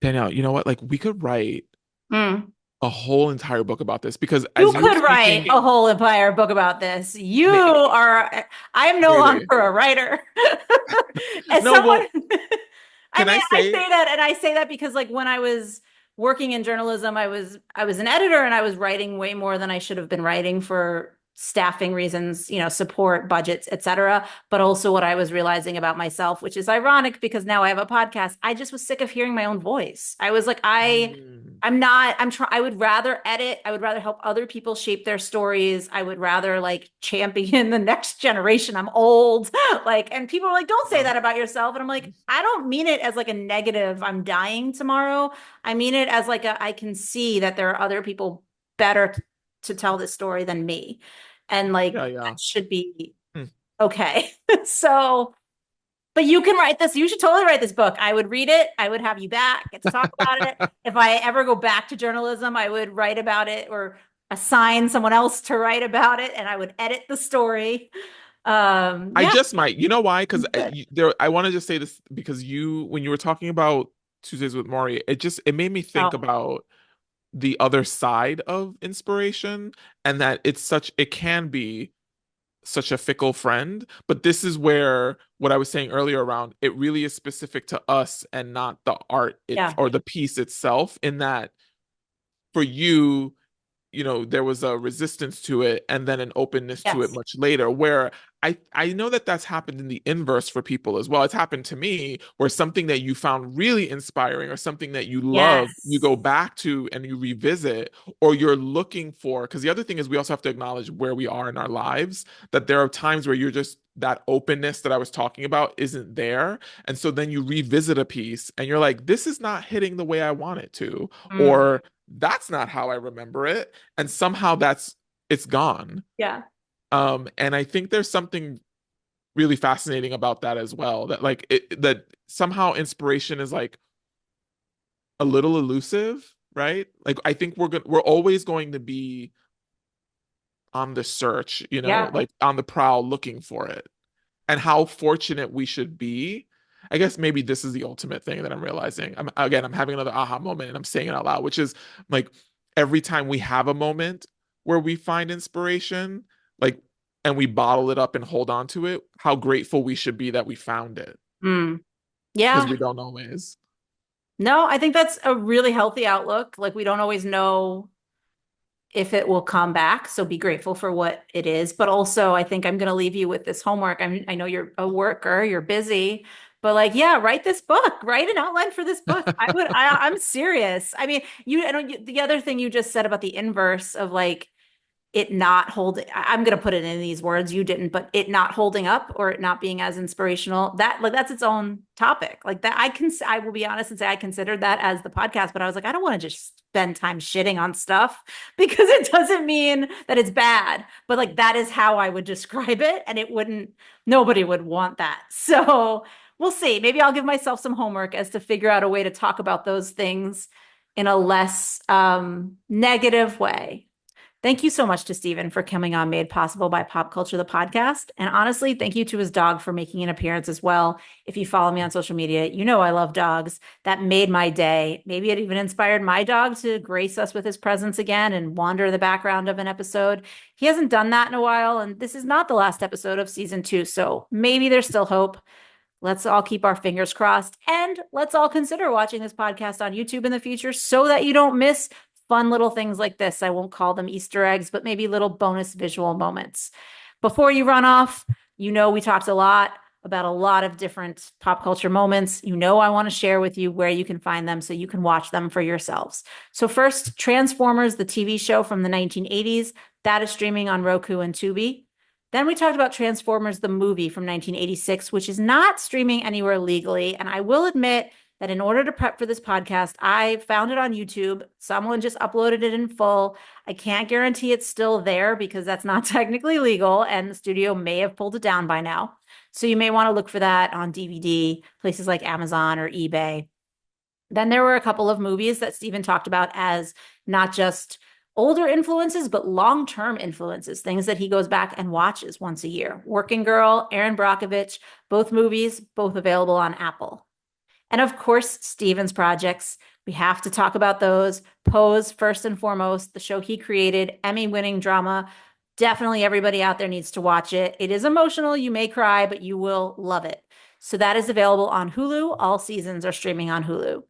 Danielle, you know what? Like we could write Mm. a whole entire book about this because You as you were could write speaking, a whole entire book about this. You may- are, I am no longer really. a writer. As No, someone, well, I can mean, I I say say that and I say that because like when I was working in journalism, I was an editor and I was writing way more than I should have been writing for staffing reasons, support, budgets, etc. But also what I was realizing about myself, which is ironic because now I have a podcast. I just was sick of hearing my own voice. I was like, Mm. I'm not, I'm trying, I would rather edit. I would rather help other people shape their stories. I would rather like champion the next generation. I'm old. Like, and people are like, don't say Yeah. that about yourself. And I'm like, I don't mean it as like a negative, I'm dying tomorrow. I mean it as like I can see that there are other people better to tell this story than me. And like, Yeah, that yeah. should be Hmm. okay. So, but you can write this. You should totally write this book. I would read it. I would have you back, get to talk about it. If I ever go back to journalism, I would write about it or assign someone else to write about it, and I would edit the story. I Yeah, just might. You know why? Because good. I want to just say this because when you were talking about Tuesdays with Maury, it made me think Oh, about the other side of inspiration and that it can be such a fickle friend. But this is where what I was saying earlier around it really is specific to us and not the art yeah. or the piece itself. In that for you. there was a resistance to it and then an openness to it Yes. much later, where I know that that's happened in the inverse for people as well. It's happened to me where something that you found really inspiring or something that you love, you Yes. go back to and you revisit, or you're looking for, because the other thing is we also have to acknowledge where we are in our lives, that there are times where you're just that openness that I was talking about isn't there. And so then you revisit a piece and you're like, this is not hitting the way I want it to, Mm. or that's not how I remember it. And somehow it's gone. Yeah. And I think there's something really fascinating about that as well. That like that somehow inspiration is like a little elusive, right? Like I think we're always going to be on the search, Yeah. like on the prowl looking for it. And how fortunate we should be. I guess maybe this is the ultimate thing that I'm realizing. I'm having another aha moment and I'm saying it out loud, which is like every time we have a moment where we find inspiration, like, and we bottle it up and hold on to it, how grateful we should be that we found it Mm. because Yeah. we don't always. No, I think that's a really healthy outlook. Like we don't always know if it will come back. So be grateful for what it is. But also, I think I'm going to leave you with this homework. I know you're a worker, you're busy, but like, yeah, write this book, write an outline for this book. I'm serious. I mean, the other thing you just said about the inverse of like, it not holding, I'm going to put it in these words, you didn't, but it not holding up or it not being as inspirational, that like that's its own topic. Like that I will be honest and say I considered that as the podcast, but I was like, I don't want to just spend time shitting on stuff because it doesn't mean that it's bad, but like that is how I would describe it, and nobody would want that. So we'll see. Maybe I'll give myself some homework as to figure out a way to talk about those things in a less negative way. Thank you so much to Steven for coming on Made Possible by Pop Culture, the podcast. And honestly, thank you to his dog for making an appearance as well. If you follow me on social media, you know I love dogs. That made my day. Maybe it even inspired my dog to grace us with his presence again and wander in the background of an episode. He hasn't done that in a while, and this is not the last episode of season 2, so maybe there's still hope. Let's all keep our fingers crossed, and let's all consider watching this podcast on YouTube in the future so that you don't miss fun little things like this. I won't call them Easter eggs, but maybe little bonus visual moments. Before you run off, we talked a lot about a lot of different pop culture moments. I want to share with you where you can find them so you can watch them for yourselves. So first, Transformers, the TV show from the 1980s, that is streaming on Roku and Tubi. Then we talked about Transformers, the movie from 1986, which is not streaming anywhere legally. And I will admit that in order to prep for this podcast, I found it on YouTube. Someone just uploaded it in full. I can't guarantee it's still there because that's not technically legal, and the studio may have pulled it down by now. So you may want to look for that on DVD, places like Amazon or eBay. Then there were a couple of movies that Steven talked about as not just older influences, but long-term influences, things that he goes back and watches once a year. Working Girl, Aaron Brockovich, both movies, both available on Apple. And of course, Steven's projects. We have to talk about those. Pose, first and foremost, the show he created, Emmy-winning drama. Definitely everybody out there needs to watch it. It is emotional. You may cry, but you will love it. So that is available on Hulu. All seasons are streaming on Hulu.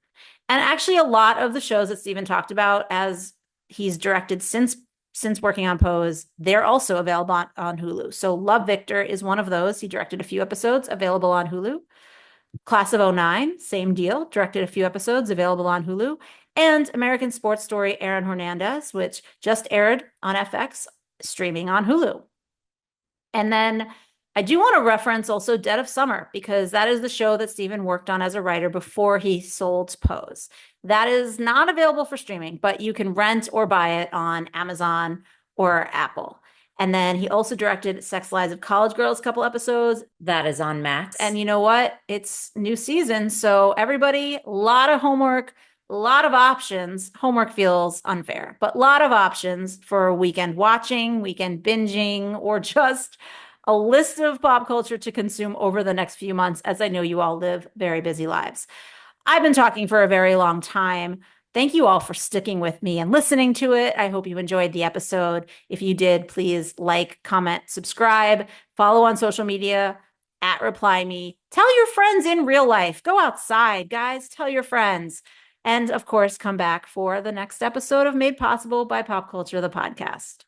And actually, a lot of the shows that Steven talked about as he's directed since working on Pose, they're also available on Hulu. So Love Victor is one of those. He directed a few episodes, available on Hulu. Class of '09, same deal, directed a few episodes, available on Hulu. And American Sports Story, Aaron Hernandez, which just aired on FX, streaming on Hulu. And then I do want to reference also Dead of Summer, because that is the show that Steven worked on as a writer before he sold Pose. That is not available for streaming, but you can rent or buy it on Amazon or Apple. And then he also directed Sex Lives of College Girls, a couple episodes. That is on Max. And you know what? It's new season. So everybody, a lot of homework, a lot of options. Homework feels unfair, but a lot of options for weekend watching, weekend binging, or just a list of pop culture to consume over the next few months, as I know you all live very busy lives. I've been talking for a very long time. Thank you all for sticking with me and listening to it. I hope you enjoyed the episode. If you did, please like, comment, subscribe, follow on social media @ReplyMe. Tell your friends in real life. Go outside, guys. Tell your friends. And of course, come back for the next episode of Made Possible by Pop Culture, the podcast.